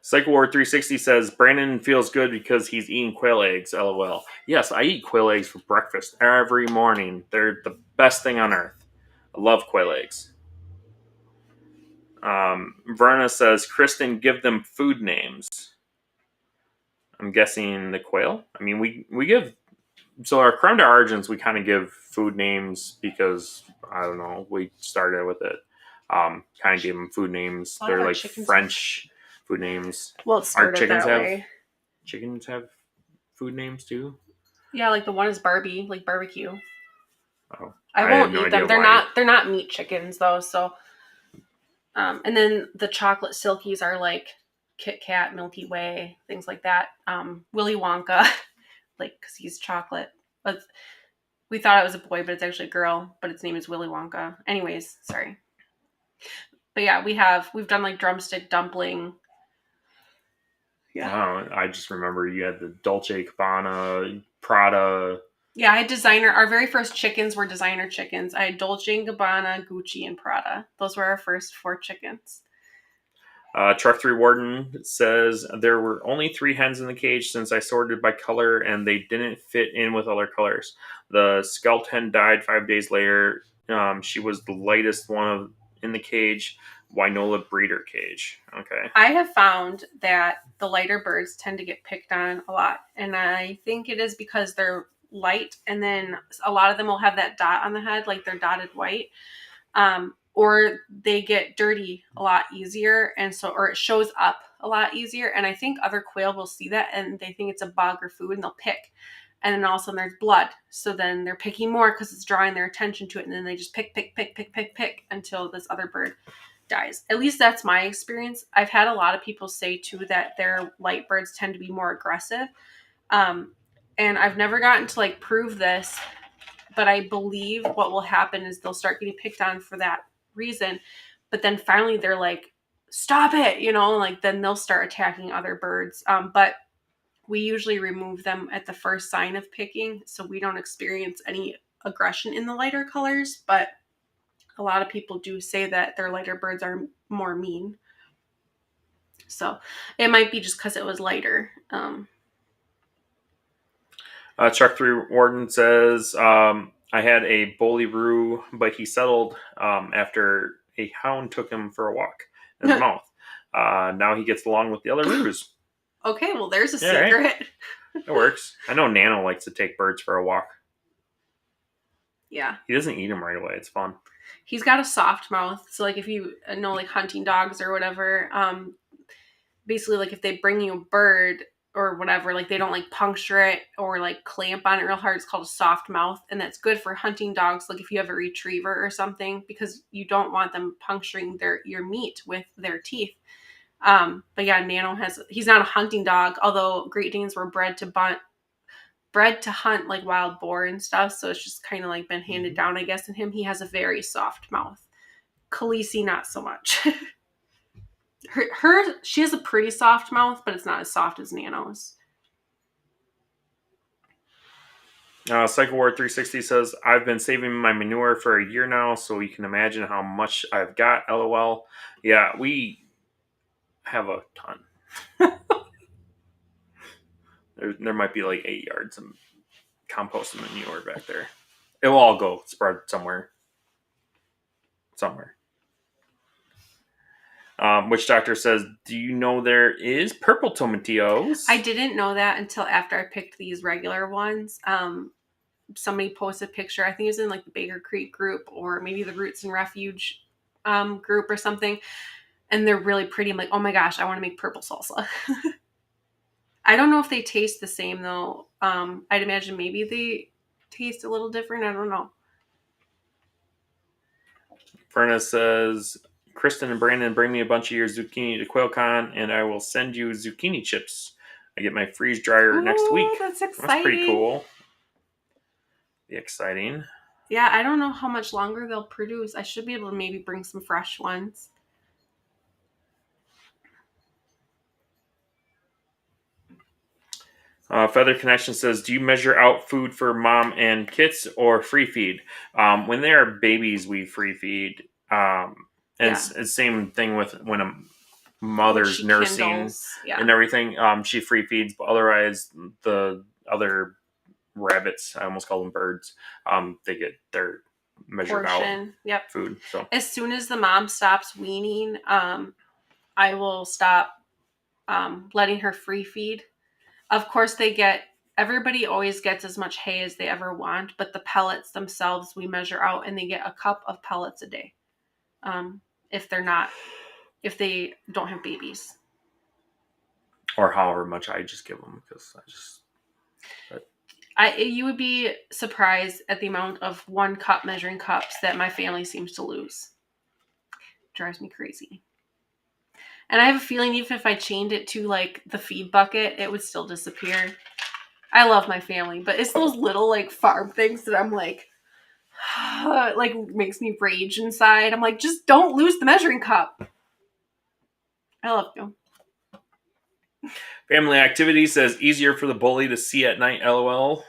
Cycle War 360 says, Brandon feels good because he's eating quail eggs, LOL. Yes, I eat quail eggs for breakfast every morning. They're the best thing on earth. I love quail eggs. Verna says, Kristin, give them food names. I'm guessing the quail. I mean, we give, so our creme d'argents, we kind of give food names because, I don't know, we started with it. Kind of gave them food names. They're like French food names. Well, it started that way. Chickens have food names too? Yeah, like the one is Barbie, like barbecue. Oh, I won't eat them. They're not meat chickens though. So, and then the chocolate silkies are like Kit Kat, Milky Way, things like that. Willy Wonka, like because he's chocolate. But we thought it was a boy, but it's actually a girl. But its name is Willy Wonka. Anyways, sorry. But yeah, we've done like drumstick dumpling. Yeah. Oh, I just remember you had the Dolce Gabbana, Prada. Yeah, I had designer. Our very first chickens were designer chickens. I had Dolce & Gabbana, Gucci, and Prada. Those were our first 4 chickens. Truck 3 Warden says, there were only 3 hens in the cage since I sorted by color and they didn't fit in with other colors. The scalped hen died 5 days later. She was the lightest one in the cage. Winola breeder cage. Okay. I have found that the lighter birds tend to get picked on a lot. And I think it is because they're light, and then a lot of them will have that dot on the head, like they're dotted white. Or they get dirty a lot easier, and so, or it shows up a lot easier. And I think other quail will see that and they think it's a bug or food and they'll pick. And then all of a sudden there's blood. So then they're picking more because it's drawing their attention to it. And then they just pick until this other bird dies. At least that's my experience. I've had a lot of people say too that their light birds tend to be more aggressive. And I've never gotten to like prove this, but I believe what will happen is they'll start getting picked on for that reason. But then finally they're like, stop it, like then they'll start attacking other birds. But we usually remove them at the first sign of picking, so we don't experience any aggression in the lighter colors. But a lot of people do say that their lighter birds are more mean. So it might be just because it was lighter. Truck 3 Warden says, I had a bully roo, but he settled after a hound took him for a walk in his mouth. Now he gets along with the other roos. Okay, well, there's a secret. Right? It works. I know Nano likes to take birds for a walk. Yeah. He doesn't eat them right away. It's fun. He's got a soft mouth. So, like, if you know, like, hunting dogs or whatever, basically like if they bring you a bird or whatever, like they don't like puncture it or like clamp on it real hard. It's called a soft mouth, and that's good for hunting dogs. Like if you have a retriever or something, because you don't want them puncturing your meat with their teeth. But yeah, Nano he's not a hunting dog, although Great Danes were bred to hunt like wild boar and stuff. So it's just kind of like been handed down, I guess, in him. He has a very soft mouth. Khaleesi, not so much. She has a pretty soft mouth, but it's not as soft as Nano's. Cycle Ward 360 says, I've been saving my manure for a year now, so you can imagine how much I've got, LOL. Yeah, we have a ton. there might be like 8 yards of compost and manure back there. It will all go spread somewhere. Witch Doctor says, do you know there is purple tomatillos? I didn't know that until after I picked these regular ones. Somebody posted a picture. I think it was in like the Baker Creek group or maybe the Roots and Refuge group or something. And they're really pretty. I'm like, oh my gosh, I want to make purple salsa. I don't know if they taste the same though. I'd imagine maybe they taste a little different. I don't know. Furnace says, Kristin and Brandon, bring me a bunch of your zucchini to Quail Con, and I will send you zucchini chips. I get my freeze dryer next week. That's exciting. That's pretty cool. Be exciting. Yeah, I don't know how much longer they'll produce. I should be able to maybe bring some fresh ones. Feather Connection says, do you measure out food for mom and kits or free feed? When they are babies, we free feed. And it's the same thing with when a mother's nursing and everything. She free feeds, but otherwise the other rabbits, I almost call them birds, they get their measured out food. So as soon as the mom stops weaning, I will stop letting her free feed. Of course, everybody always gets as much hay as they ever want, but the pellets themselves we measure out, and they get a cup of pellets a day. If they don't have babies. Or however much I just give them, because you would be surprised at the amount of 1 cup measuring cups that my family seems to lose. Drives me crazy. And I have a feeling even if I chained it to like the feed bucket, it would still disappear. I love my family, but it's those little like farm things that I'm like makes me rage inside. I'm like, just don't lose the measuring cup. I love you. Family Activity says, easier for the bully to see at night, LOL.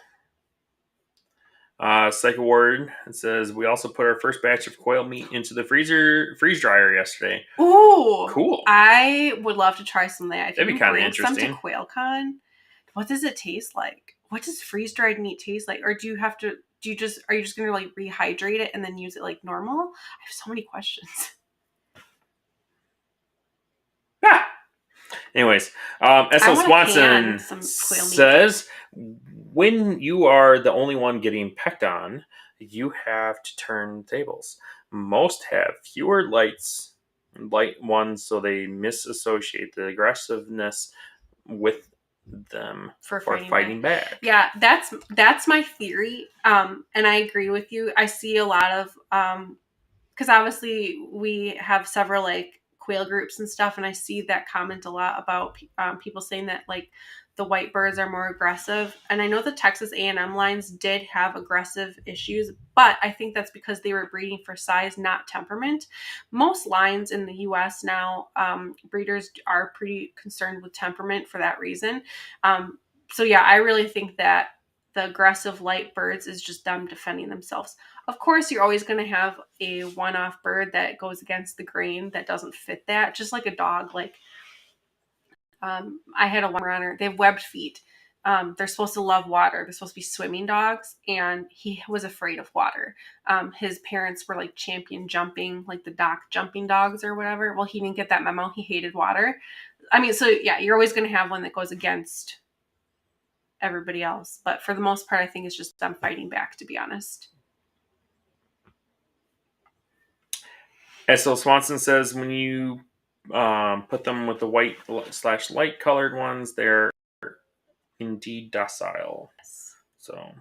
Psycho Ward says, we also put our first batch of quail meat into the freeze dryer yesterday. Ooh, cool! I would love to try some of that. That'd be kind of interesting. Some to Quail Con. What does it taste like? What does freeze dried meat taste like? Or are you just gonna like rehydrate it and then use it like normal? I have so many questions. Yeah. Anyways, S.L. Swanson says, when you are the only one getting pecked on, you have to turn tables. Most have fewer light ones, so they misassociate the aggressiveness with them for fighting back. Yeah, that's my theory. And I agree with you. I see a lot of because obviously we have several like quail groups and stuff, and I see that comment a lot about people saying that like the white birds are more aggressive. And I know the Texas A&M lines did have aggressive issues, but I think that's because they were breeding for size, not temperament. Most lines in the U.S. now, breeders are pretty concerned with temperament for that reason. So yeah, I really think that the aggressive light birds is just them defending themselves. Of course, you're always going to have a one-off bird that goes against the grain that doesn't fit that, just like a dog. Like I had a one runner. They have webbed feet. They're supposed to love water. They're supposed to be swimming dogs, and he was afraid of water. His parents were like champion jumping, like the dock jumping dogs or whatever. Well, he didn't get that memo. He hated water. I mean, so yeah, you're always going to have one that goes against everybody else. But for the most part, I think it's just them fighting back, to be honest. S.L. Swanson says, when you put them with the white / light colored ones. They're indeed docile. Yes. So,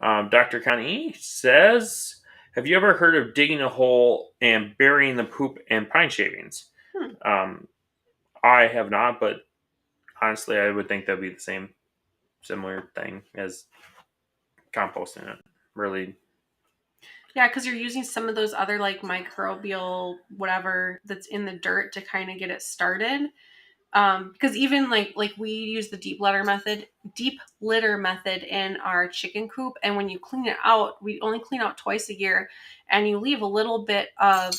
Dr. Connie says, have you ever heard of digging a hole and burying the poop and pine shavings? I have not, but honestly, I would think that'd be the similar thing as composting it. Really. Yeah, because you're using some of those other like microbial whatever that's in the dirt to kind of get it started. Because even like we use the deep litter method in our chicken coop, and when you clean it out, we only clean out twice a year, and you leave a little bit of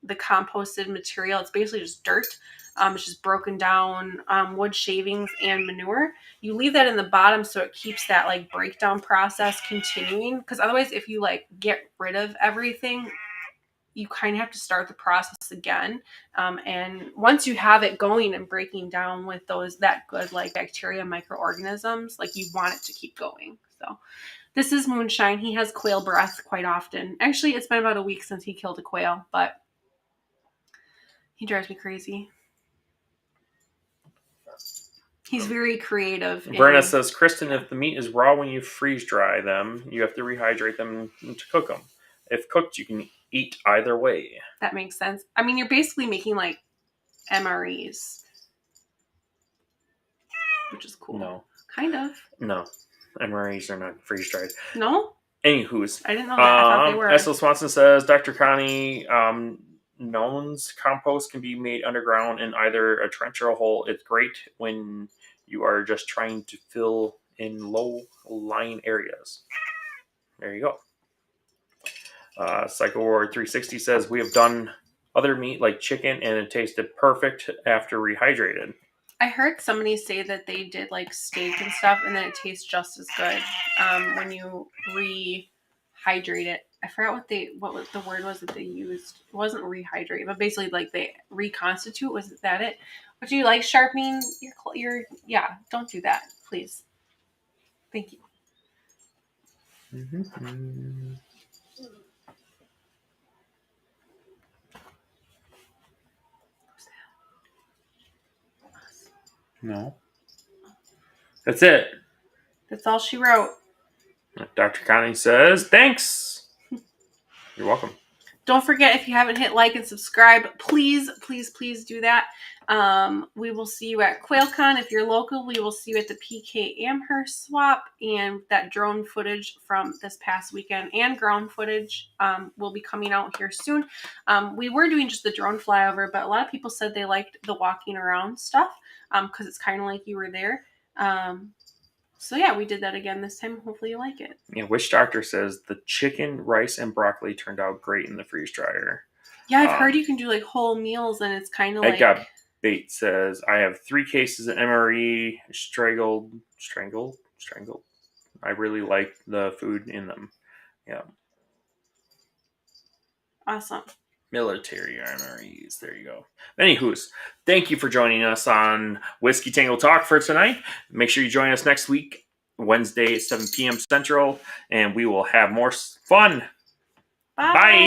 the composted material. It's basically just dirt. It's just broken down wood shavings and manure. You leave that in the bottom so it keeps that like breakdown process continuing. Because otherwise, if you like get rid of everything, you kind of have to start the process again. And once you have it going and breaking down with that good like bacteria microorganisms, like you want it to keep going. So this is Moonshine. He has quail breath quite often. Actually, it's been about a week since he killed a quail, but he drives me crazy. He's very creative. Brenna says, Kristin, if the meat is raw when you freeze dry them, you have to rehydrate them to cook them. If cooked, you can eat either way. That makes sense. I mean, you're basically making like MREs, which is cool. No. Kind of. No. MREs are not freeze dried. No? Anywho's. I didn't know that. I thought they were. Essel Swanson says, Dr. Connie, Nolan's compost can be made underground in either a trench or a hole. It's great when you are just trying to fill in low-lying areas. There you go. Psycho War 360 says, we have done other meat like chicken and it tasted perfect after rehydrated. I heard somebody say that they did like steak and stuff and then it tastes just as good when you rehydrate it. I forgot what the word was that they used. It wasn't rehydrate, but basically like they reconstitute. Was that it? Would you like sharpening your yeah, don't do that, please. Thank you. Mm-hmm. No. That's it. That's all she wrote. Dr. Connie says, thanks. You're welcome. Don't forget, if you haven't hit like and subscribe, please, please, please do that. We will see you at Quail Con. If you're local, we will see you at the PK Amherst swap, and that drone footage from this past weekend and ground footage will be coming out here soon. We were doing just the drone flyover, but a lot of people said they liked the walking around stuff because it's kind of like you were there. So yeah, we did that again this time. Hopefully you like it. Yeah, Witch Doctor says the chicken, rice, and broccoli turned out great in the freeze dryer. Yeah, I've heard you can do like whole meals, and it's kind of like. Got Bait says, I have 3 cases of MRE strangled. I really like the food in them. Yeah. Awesome. Military MREs. There you go. Anywho's, thank you for joining us on Whiskey Tango Talk for tonight. Make sure you join us next week, Wednesday at 7 p.m. Central, and we will have more fun. Bye. Bye.